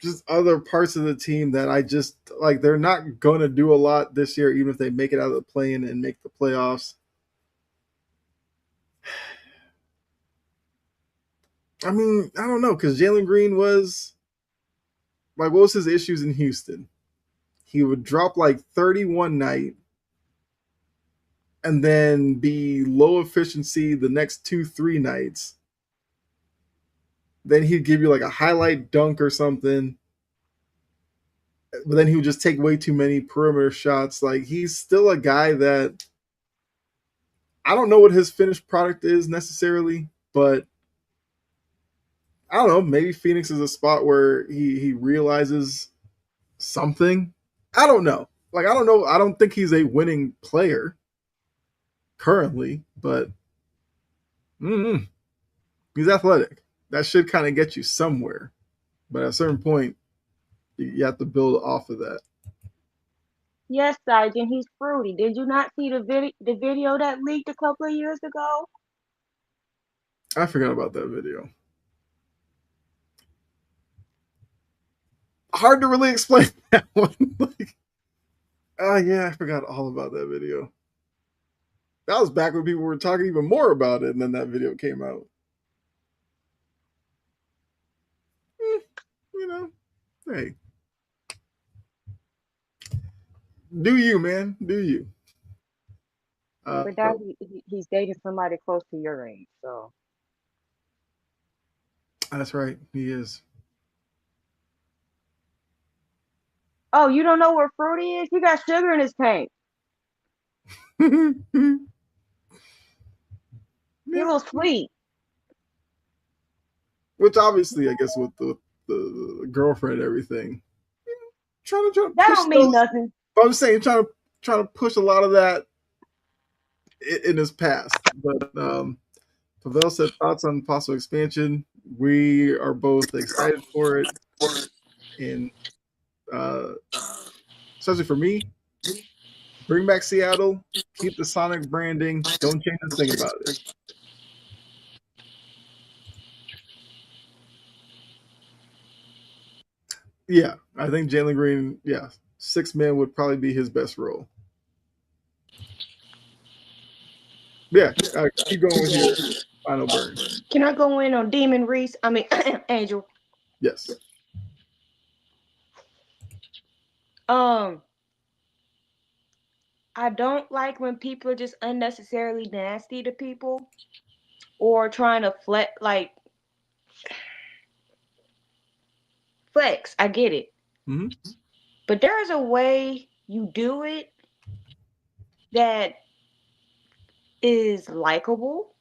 just other parts of the team that I just they're not going to do a lot this year, even if they make it out of the play-in and make the playoffs. I mean, I don't know, because Jalen Green was what was his issues in Houston? He would drop 30 one night and then be low efficiency the next 2-3 nights. Then he'd give you a highlight dunk or something. But then he would just take way too many perimeter shots. He's still a guy that I don't know what his finished product is necessarily, but I don't know. Maybe Phoenix is a spot where he realizes something. I don't know. I don't know. I don't think he's a winning player currently, but he's athletic. That should kind of get you somewhere. But at a certain point, you have to build off of that. Yes, Sergeant, he's fruity. Did you not see the video that leaked a couple of years ago? I forgot about that video. Hard to really explain that one. Yeah, I forgot all about that video. That was back when people were talking even more about it, and then that video came out. Hey. Do you, man? Do you? But now he's dating somebody close to your age, so. That's right. He is. Oh, you don't know where fruity is? He got sugar in his tank. He was sweet. Which obviously, I guess, with the girlfriend and everything, trying to that don't mean nothing. I'm saying trying to push a lot of that in his past. But Pavel said thoughts on possible expansion. We are both excited for it, and uh, especially for me, bring back Seattle, keep the Sonic branding, don't change a thing about it. Yeah, I think Jalen Green, yeah, 6 men would probably be his best role. Yeah, keep going with your final burn. Can I go in on Demon Reese? I mean, Angel. Yes. Um, I don't like when people are just unnecessarily nasty to people or trying to flex. I get it. Mm-hmm. But there is a way you do it that is likable.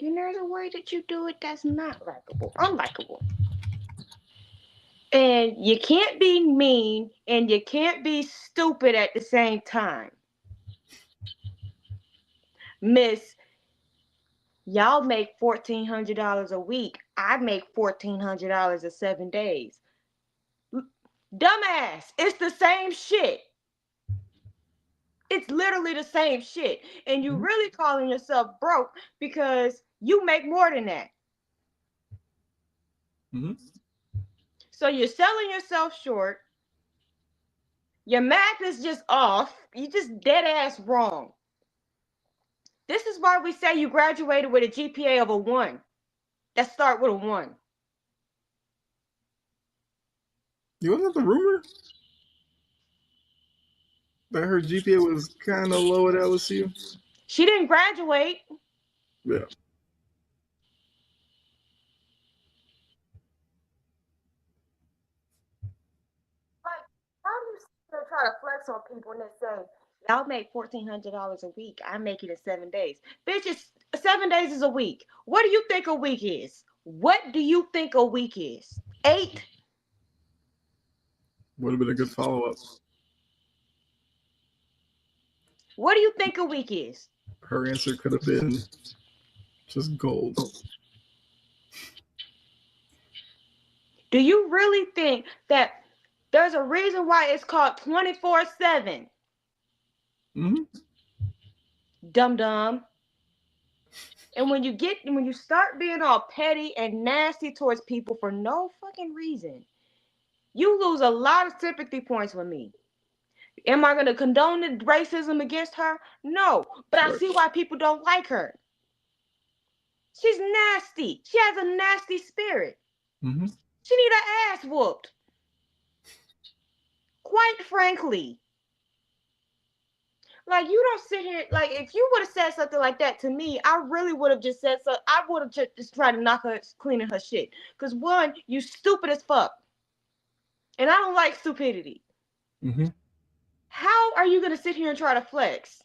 And there's a way that you do it that's not likable, unlikable. And you can't be mean and you can't be stupid at the same time. Miss, y'all make $1,400 a week. I make $1,400 in 7 days. Dumbass, it's the same shit. It's literally the same shit. And you really calling yourself broke because you make more than that. Mm-hmm. So you're selling yourself short. Your math is just off. You just dead ass wrong. This is why we say you graduated with a GPA of a 1. That start with a 1. You wasn't the rumor that her GPA was kind of low at LSU? She didn't graduate. Yeah. Like, how do you try to flex on people and then say, y'all make $1,400 a week. I make it in 7 days. Bitches, 7 days is a week. What do you think a week is? What do you think a week is? 8? Would have been a good follow up. What do you think a week is? Her answer could have been just gold. Do you really think that there's a reason why it's called 24/7? Mm-hmm. Dum dum. And when you start being all petty and nasty towards people for no fucking reason, you lose a lot of sympathy points with me. Am I going to condone the racism against her? No, but I Right. see why people don't like her. She's nasty. She has a nasty spirit. Mm-hmm. She need her ass whooped. Quite frankly. Like, you don't sit here, like, if you would have said something like that to me, I really would have just said so. I would have just tried to knock her cleaning her shit. Because, one, you stupid as fuck. And I don't like stupidity. Mm-hmm. How are you going to sit here and try to flex?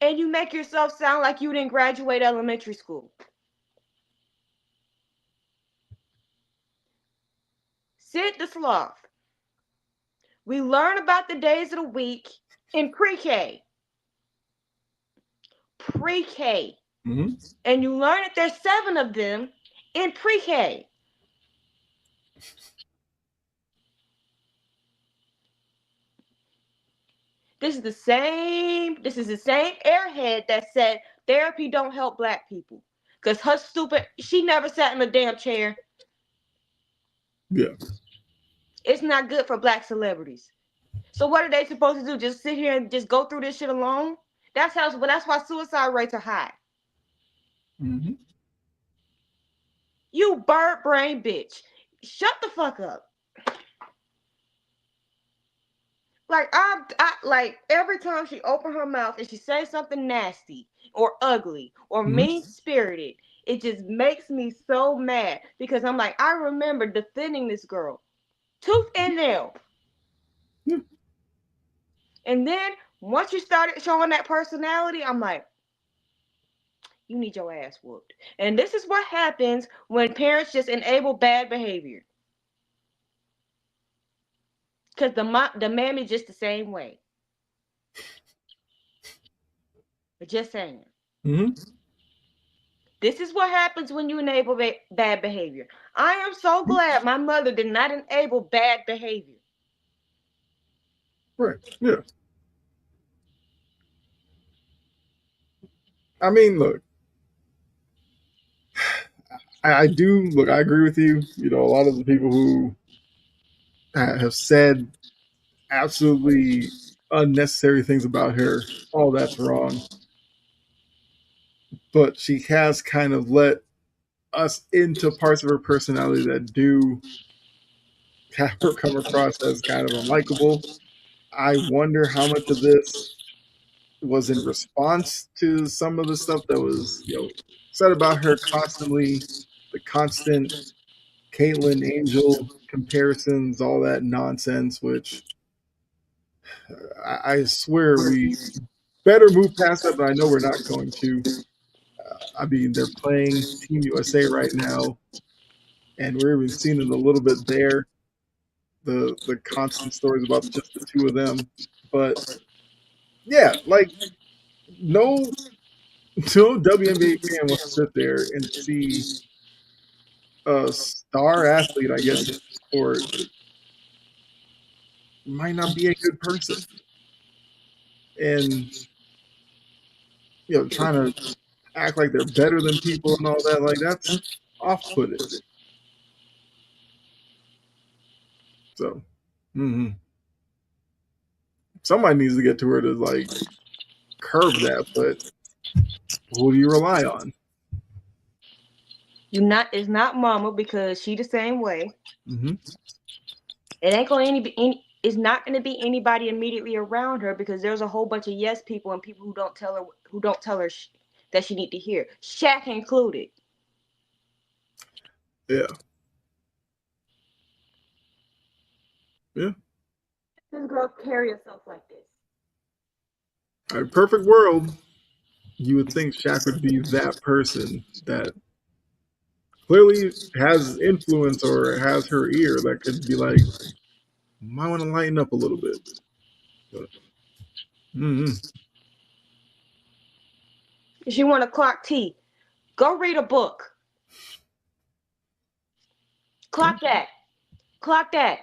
And you make yourself sound like you didn't graduate elementary school. Sid the Sloth. We learn about the days of the week in pre-K. Pre-K. Mm-hmm. And you learn that there's 7 of them in pre-K. This is the same airhead that said therapy don't help black people. Because her stupid, she never sat in a damn chair. Yeah. It's not good for black celebrities. So what are they supposed to do? Just sit here and just go through this shit alone? That's why suicide rates are high. Mm-hmm. You bird brain bitch. Shut the fuck up. Like I like every time she opened her mouth and she says something nasty or ugly or Mm-hmm. mean spirited, it just makes me so mad because I'm like, I remember defending this girl, tooth and nail. Yeah. And then once you started showing that personality, I'm like, you need your ass whooped. And this is what happens when parents just enable bad behavior. Because the mammy just the same way. Just saying. Mm-hmm. This is what happens when you enable bad behavior. I am so glad my mother did not enable bad behavior. Right. Yeah. I mean, look, I do look. I agree with you. You know, a lot of the people who have said absolutely unnecessary things about her, all that's wrong. But she has kind of let us into parts of her personality that do have her come across as kind of unlikable. I wonder how much of this was in response to some of the stuff that was, said about her constantly, the constant Caitlyn Angel comparisons, all that nonsense, which I swear we better move past that, but I know we're not going to. I mean, they're playing Team USA right now, and we're even seeing it a little bit there. The constant stories about just the two of them, but yeah, like no no WNBA fan wants to sit there and see a star athlete, I guess, in the sport might not be a good person, and trying to act like they're better than people and all that. Like that's off-putting. So, mm-hmm. Somebody needs to get to her to like curb that. But who do you rely on? It's not mama because she the same way. Mm-hmm. It ain't going to any. It's not going to be anybody immediately around her because there's a whole bunch of yes people and people who don't tell her that she need to hear. Shaq included. Yeah. Yeah. This girl carry herself like this. A perfect world, you would think Shaq would be that person that clearly has influence or has her ear that could be like, might want to lighten up a little bit. But, mm-hmm. If you want to clock T, go read a book. Clock that. Clock that.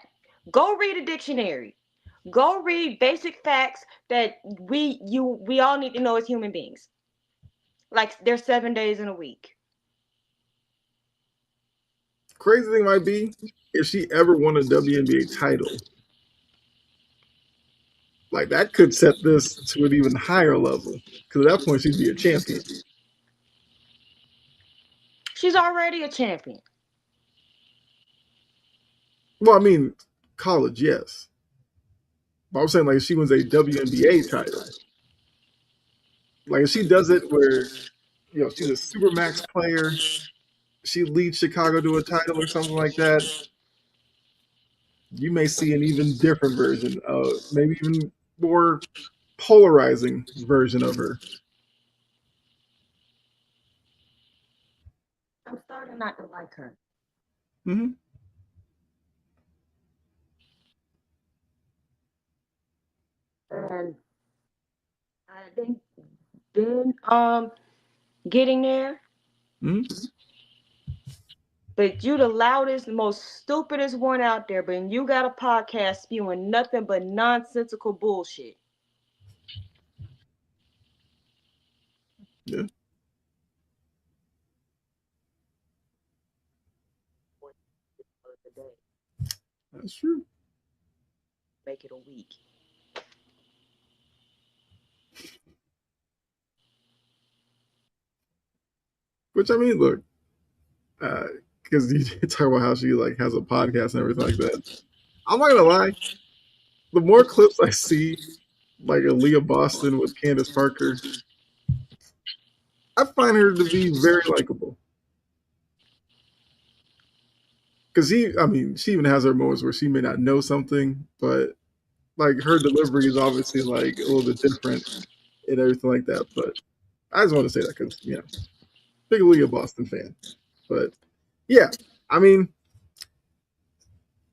Go read a dictionary. Go read basic facts that we all need to know as human beings. Like there's 7 days in a week. Crazy thing might be if she ever won a WNBA title. Like that could set this to an even higher level because at that point she'd be a champion. She's already a champion. Well, I mean, college, yes. But I'm saying like if she wins a WNBA title, like if she does it where she's a super max player, she leads Chicago to a title or something like that, you may see an even different version of maybe even more polarizing version of her. I'm starting not to like her. Mm-hmm. And I think been getting there. Mm-hmm. But you the loudest, most stupidest one out there. But you got a podcast spewing nothing but nonsensical bullshit. Yeah. That's true. Make it a week. Which I mean, look, because you talk about how she like has a podcast and everything like that. I'm not gonna lie. The more clips I see, like Aaliyah Boston with Candace Parker, I find her to be very likable. Because she even has her moments where she may not know something, but like her delivery is obviously like a little bit different and everything like that. But I just want to say that because big Aaliyah Boston fan. But yeah, I mean,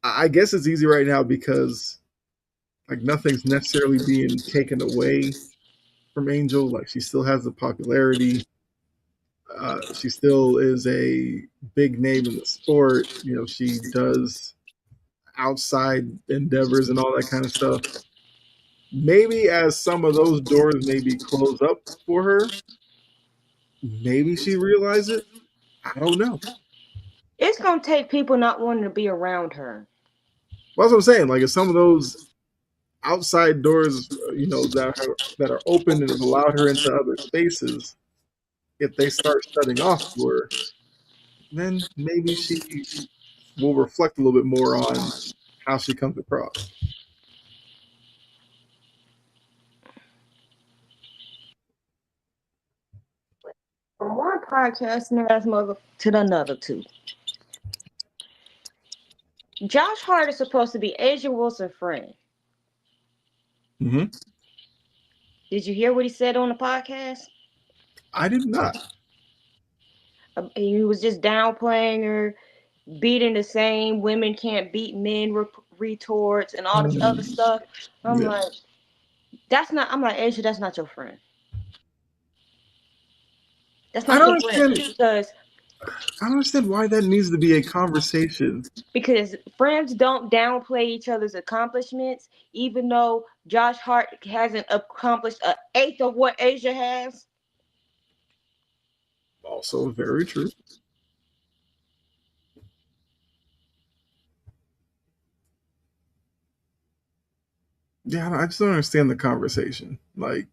I guess it's easy right now because Like nothing's necessarily being taken away from Angel. Like she still has the popularity. She still is a big name in the sport. She does outside endeavors and all that kind of stuff. Maybe as some of those doors maybe close up for her, maybe she realizes it. I don't know. It's gonna take people not wanting to be around her. Well, that's what I'm saying. Like if some of those outside doors, that are open and have allowed her into other spaces, if they start shutting off to her, then maybe she will reflect a little bit more on how she comes across. From one podcast ass mother to another two. Josh Hart is supposed to be Asia Wilson's friend. Mm-hmm. Did you hear what he said on the podcast? I did not. He was just downplaying her, beating the same women can't beat men retorts and all this other stuff. I'm Yeah. like, that's not. I'm like, Asia, that's not your friend. That's I not don't your friend understand. I don't understand why that needs to be a conversation. because friends don't downplay each other's accomplishments, even though Josh Hart hasn't accomplished an eighth of what Asia has. Also, very true. Yeah, I just don't understand the conversation. Like,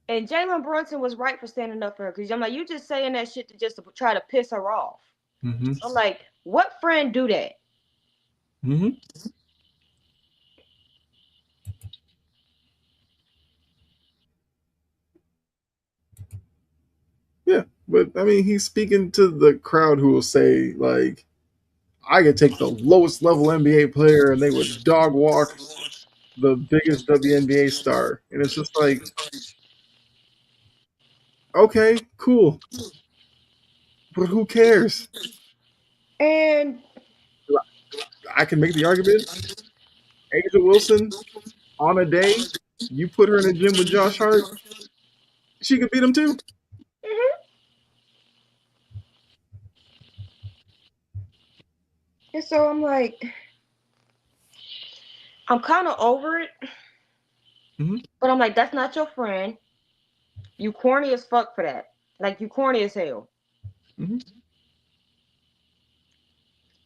And Jalen Brunson was right for standing up for her because I'm like, you just saying that shit to try to piss her off. mm-hmm. I'm like, what friend do that? Mm-hmm. Yeah, but I mean, he's speaking to the crowd who will say, like, I could take the lowest level NBA player and they would dog walk the biggest WNBA star. And it's just like, okay, cool. But who cares? And I can make the argument Asia Wilson, on a day, you put her in a gym with Josh Hart, she could beat him too. and so I'm like, I'm kind of over it. Mm-hmm. But I'm like, that's not your friend. You corny as fuck for that. Like, you corny as hell. Mm-hmm.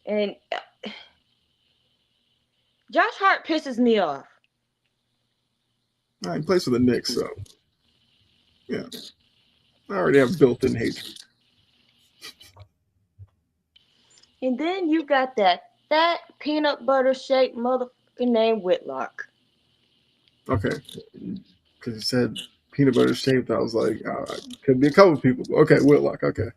And Josh Hart pisses me off. He plays for the Knicks, so yeah, I already have built-in hatred. And then you got that fat peanut butter shaped motherfucker named Whitlock. Okay, because you said peanut butter shaped, I was like, could be a couple people. Okay, Whitlock. Okay.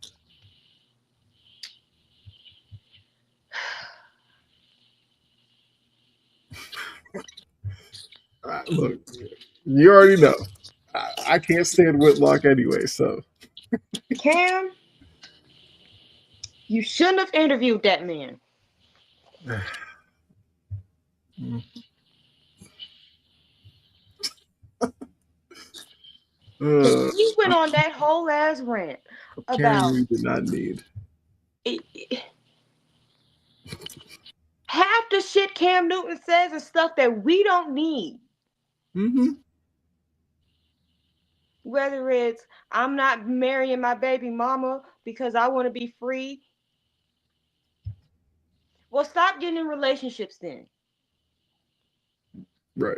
Look, you already know. I can't stand Whitlock anyway, so. Cam, you shouldn't have interviewed that man. He went on that whole ass rant about we did not need. Half the shit Cam Newton says is stuff that we don't need. Mm-hmm. Whether it's I'm not marrying my baby mama because I want to be free. Well, stop getting in relationships then. Right.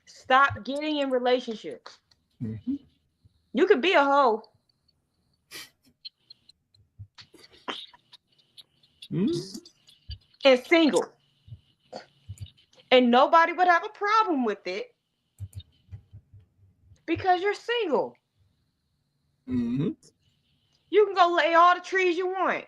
Stop getting in relationships. Mm-hmm. You could be a hoe. Mm-hmm. And single. And nobody would have a problem with it because you're single. Mm-hmm. You can go lay all the trees you want.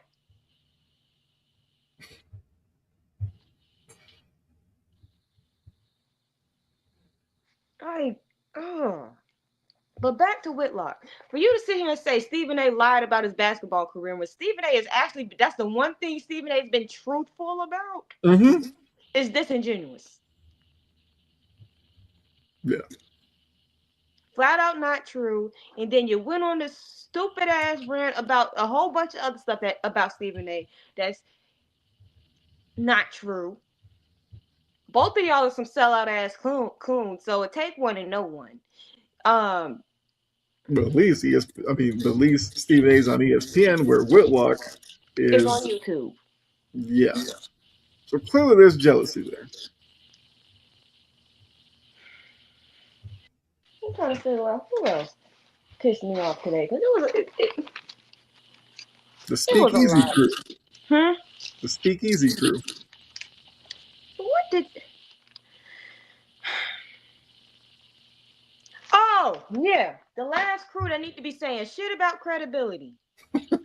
But back to Whitlock. For you to sit here and say Stephen A. lied about his basketball career when Stephen A. is actually, that's the one thing Stephen A. has been truthful about, Mm-hmm. is disingenuous. Yeah. Flat out not true. And then you went on this stupid ass rant about a whole bunch of other stuff about Stephen A. That's not true. Both of y'all are some sellout ass coons, so it take one and no one. Um, But at least but at least Stephen A's on ESPN, where Whitlock it's on is. YouTube. Yeah. So clearly, there's jealousy there. I'm trying to figure out who else pissed me off today because The it was a Speakeasy lot. crew. Hmm. The Speakeasy crew. What did? Oh yeah, the last crew that need to be saying shit about credibility.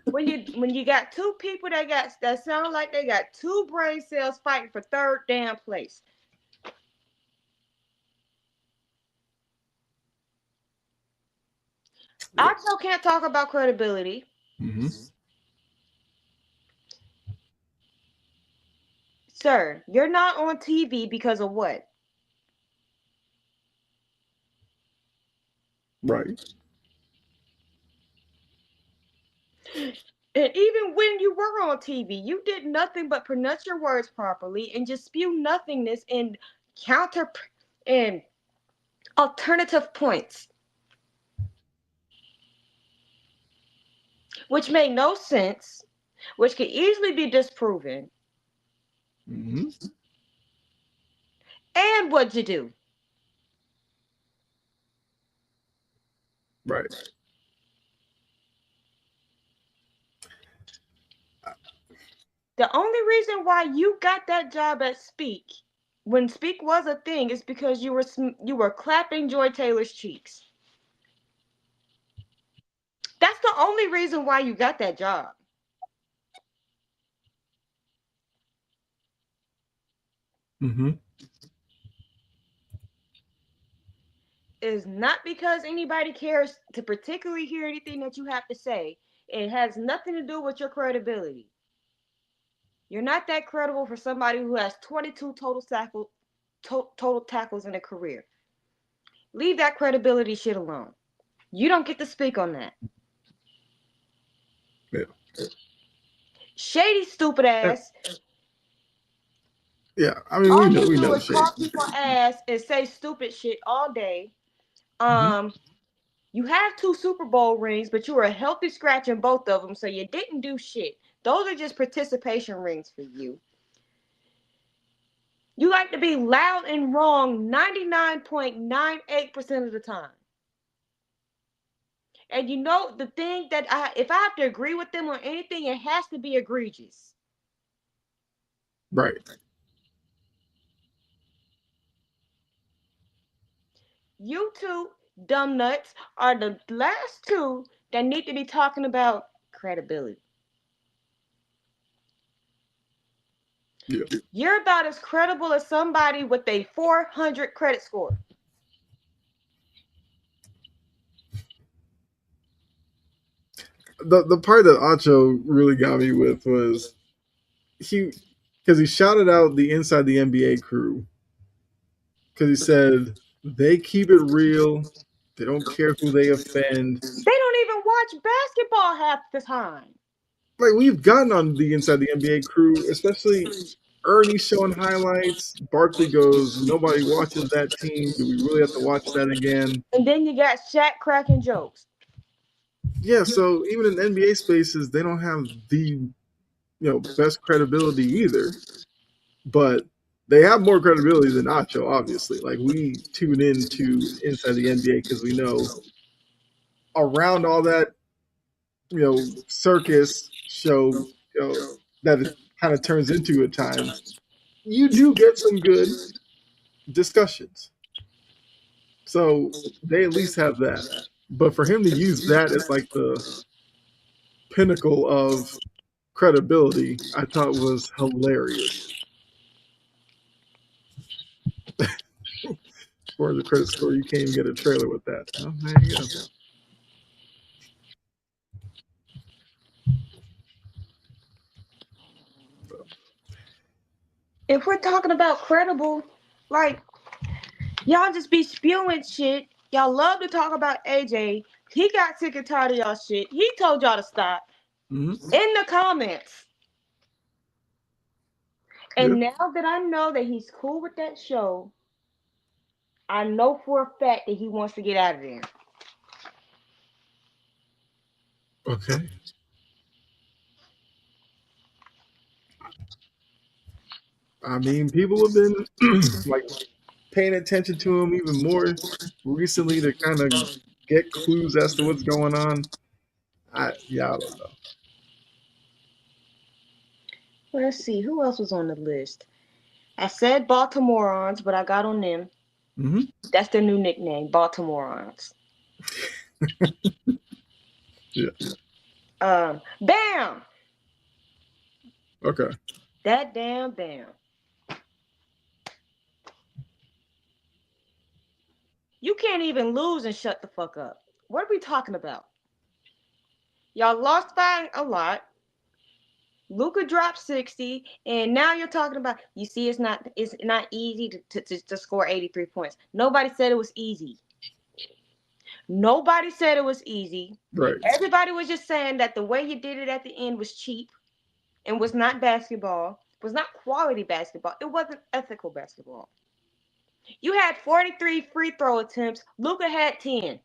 When you got two people that sound like they got two brain cells fighting for third damn place. Yeah. I still can't talk about credibility. Mm-hmm. Sir, you're not on TV because of what? Right. And even when you were on TV, you did nothing but pronounce your words properly and just spew nothingness and counter and alternative points, which make no sense, which could easily be disproven. Mm-hmm. And what'd you do? Right. The only reason why you got that job at Speak, when Speak was a thing, is because you were clapping Joy Taylor's cheeks. That's the only reason why you got that job. Mm-hmm. Is not because anybody cares to particularly hear anything that you have to say. It has nothing to do with your credibility. You're not that credible for somebody who has 22 total tackles in a career. Leave that credibility shit alone. You don't get to speak on that. Yeah. Shady stupid ass. Yeah. I mean, All we you do know is Shady. call people ass and say stupid shit all day. Mm-hmm. You have 2 Super Bowl rings, but you were a healthy scratch in both of them, so you didn't do shit. Those are just participation rings for you. You like to be loud and wrong 99.98% of the time. And you know the thing that if I have to agree with them on anything, it has to be egregious. Right. You two dumb nuts are the last two that need to be talking about credibility. Yeah. You're about as credible as somebody with a 400 credit score. The part that Acho really got me with was he because he shouted out the Inside the NBA crew because he said they keep it real. They don't care who they offend. They don't even watch basketball half the time. Like we've gotten on the Inside the NBA crew, especially Ernie showing highlights. Barkley goes, nobody watches that team. Do we really have to watch that again? And then you got Shaq cracking jokes. Yeah, so even in NBA spaces, they don't have the best credibility either. But they have more credibility than Nacho, obviously. Like we tune into Inside the NBA because we know around all that, circus show, that it kind of turns into at times, you do get some good discussions. So they at least have that. But for him to use that as like the pinnacle of credibility, I thought was hilarious. For the credit score, you can't even get a trailer with that. Oh, there you go. If we're talking about credible, like Y'all just be spewing shit. Y'all love to talk about AJ. He got sick and tired of y'all shit. He told y'all to stop Mm-hmm. in the comments. Yeah. And now that I know that he's cool with that show, I know for a fact that he wants to get out of there. Okay. I mean, people have been like paying attention to him even more recently to kind of get clues as to what's going on. I don't know. Well, let's see who else was on the list. I said Baltimoreans, but I got on them. Mm-hmm. That's their new nickname, Baltimoreans. Yeah. Bam! Okay. That damn Bam. You can't even lose and shut the fuck up. What are we talking about? Y'all lost by a lot. Luca dropped 60, and now you're talking about you see it's not easy to score 83 points. Nobody said it was easy. Nobody said it was easy. Right. Everybody was just saying that the way you did it at the end was cheap and was not basketball, was not quality basketball. It wasn't ethical basketball. You had 43 free throw attempts. Luca had 10.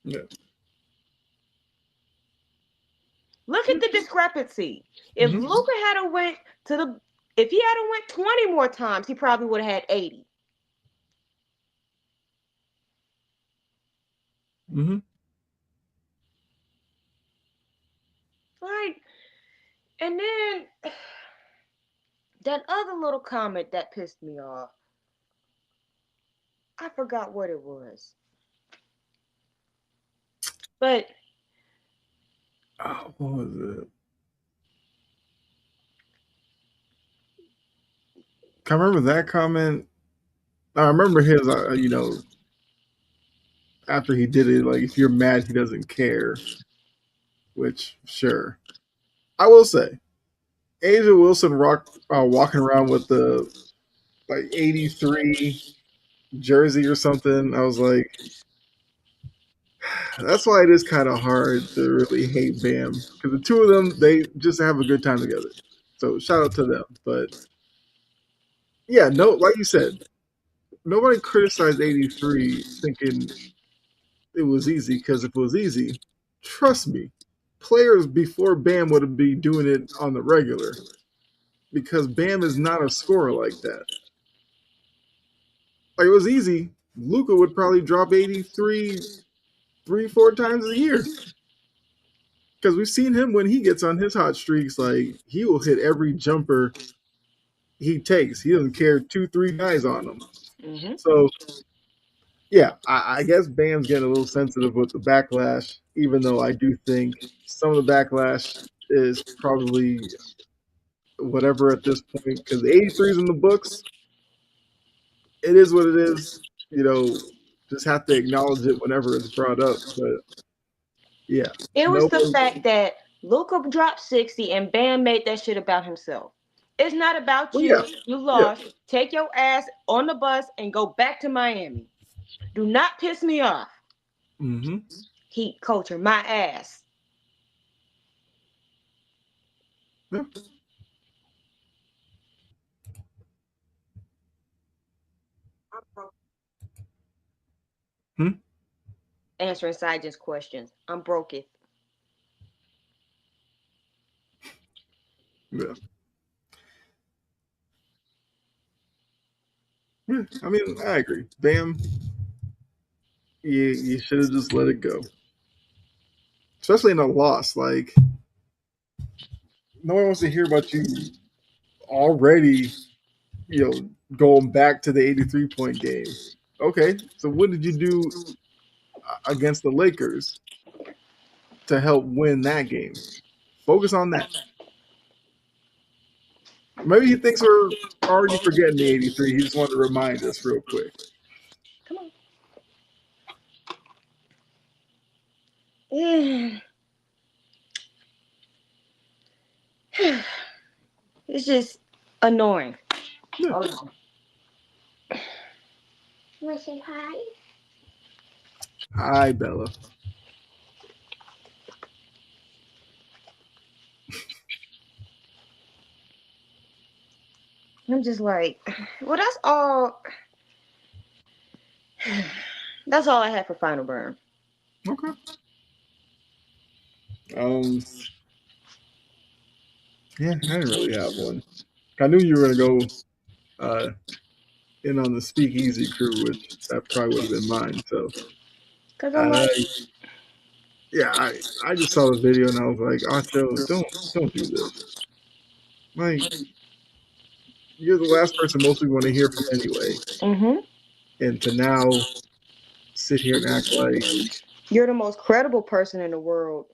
Yeah. Look at the discrepancy. If Mm-hmm. Luca had went to the if he had went 20 more times, he probably would have had 80. Mm-hmm. Like, and then that other little comment that pissed me off. I forgot what it was. But Oh, what was it? I remember that comment. I remember his. After he did it, like if you're mad, he doesn't care. Which, sure, I will say, Asia Wilson walking around with the like 83 jersey or something. I was like, that's why it is kind of hard to really hate Bam because the two of them they just have a good time together. So shout out to them. But yeah, no, like you said, nobody criticized 83 thinking it was easy because if it was easy, trust me, players before Bam would be doing it on the regular because Bam is not a scorer like that. Like it was easy, Luca would probably drop 83 three, 4 times a year. Because we've seen him when he gets on his hot streaks, like he will hit every jumper he takes. He doesn't care 2, 3 guys on him. mm-hmm. So yeah, I guess Bam's getting a little sensitive with the backlash, even though I do think some of the backlash is probably whatever at this point because 83 is in the books. It is what it is. Just have to acknowledge it whenever it's brought up. But yeah, It was no. the fact that Luca dropped 60 and Bam made that shit about himself. It's not about Well, you. yeah, You yeah. lost. Take your ass on the bus and go back to Miami. Do not piss me off. Mm-hmm. Heat culture, my ass. Yeah. Hmm? Answering Sajin's questions. I'm broke it. Yeah. Yeah. I mean, I agree. Bam, you should have just let it go. Especially in a loss. Like, no one wants to hear about you already, going back to the 83-point game. Okay, so what did you do against the Lakers to help win that game? Focus on that. Maybe he thinks we're already forgetting the 83. He just wanted to remind us real quick. Come on. It's just annoying. Yeah. Hold on. Want to say hi? Hi, Bella. I'm just like, well, that's all. That's all I have for Final Burn. Okay. Yeah, I didn't really have one. I knew you were gonna go in on the Speakeasy crew, which that probably would have been mine. So, Cause I'm like, yeah, I just saw the video and I was like, Acho, don't do this. Like, you're the last person most people want to hear from anyway, and to now sit here and act like you're the most credible person in the world.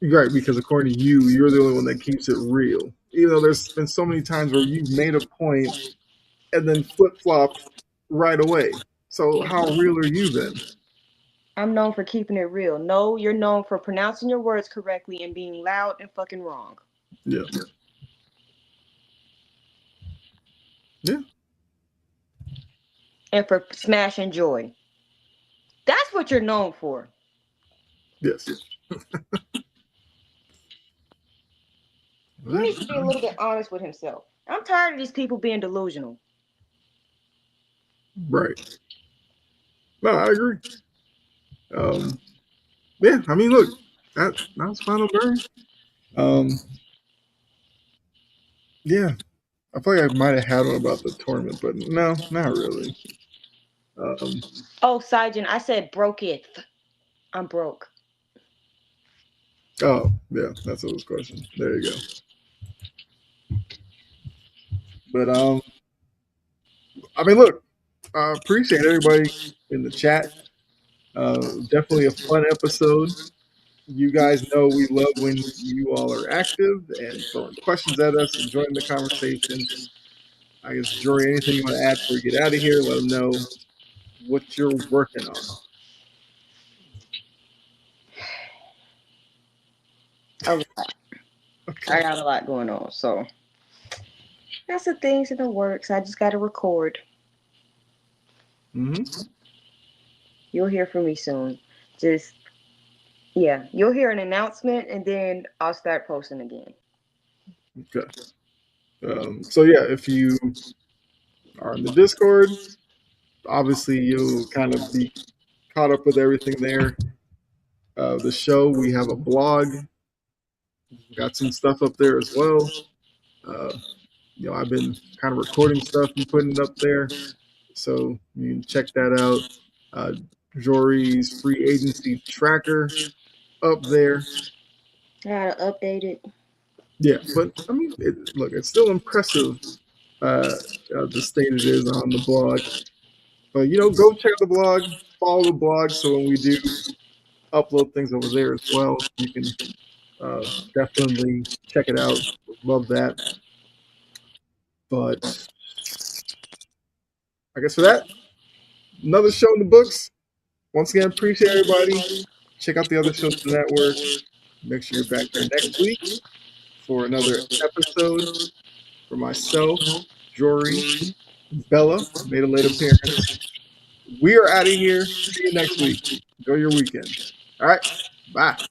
right, because according to you, you're the only one that keeps it real. Even though there's been so many times where you've made a point and then flip flopped right away. So how real are you then? I'm known for keeping it real. No, you're known for pronouncing your words correctly and being loud and fucking wrong. Yeah. Yeah. And for smashing joy. That's what you're known for. Yes. He needs to be a little bit honest with himself. I'm tired of these people being delusional. Right. No, I agree. Yeah, I mean, look, that was Final Burn. Yeah, I feel like I might have had one about the tournament, but no, not really. Oh, Sajin, I said broketh. I'm broke. Oh, yeah, that's what was question. There you go. But I mean, look, I appreciate everybody in the chat. Definitely a fun episode. You guys know we love when you all are active and throwing questions at us, enjoying the conversation. I guess, Jory, anything you want to add before we get out of here? Let them know what you're working on. A lot. Okay. I got a lot going on, so that's the things in the works. I just got to record. You'll hear from me soon. Just, yeah, you'll hear an announcement, and then I'll start posting again. Okay. So, yeah, if you are in the Discord, obviously you'll kind of be caught up with everything there. The show, we have a blog. We've got some stuff up there as well. I've been kind of recording stuff and putting it up there. So you can check that out. Jory's free agency tracker up there. I gotta update it. Yeah, but I mean, look, it's still impressive the state it is on the blog. But go check the blog, follow the blog, so when we do upload things over there as well, you can definitely check it out. Love that. But I guess for that, another show in the books. Once again, appreciate everybody. Check out the other shows on the network. Make sure you're back here next week for another episode. For myself, Jory, Bella made a late appearance. We are out of here. See you next week. Enjoy your weekend. All right. Bye.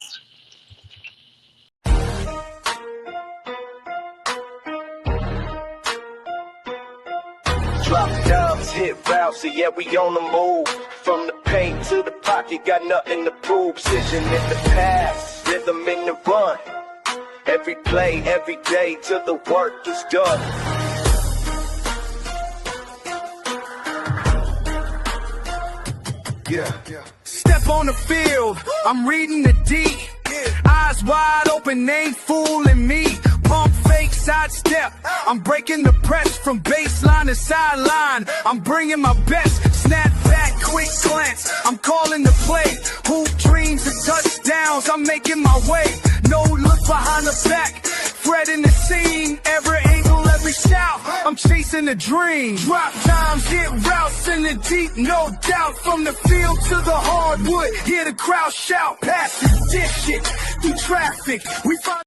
Drop dubs, hit routes, so yeah, we on the move. From the paint to the pocket, got nothing to prove. Precision in the pass, rhythm in the run. Every play, every day, till the work is done. Yeah. Step on the field, I'm reading the D. Eyes wide open, ain't fooling me. Pump fake sidestep, I'm breaking the press from baseline to sideline. I'm bringing my best, snap back, quick glance. I'm calling the play, hoop dreams and touchdowns. I'm making my way, no look behind the back. Fred in the scene, every angle, every shout. I'm chasing a dream. Drop times, hit routes in the deep, no doubt. From the field to the hardwood, hear the crowd shout. Pass it, dish it, through traffic. We find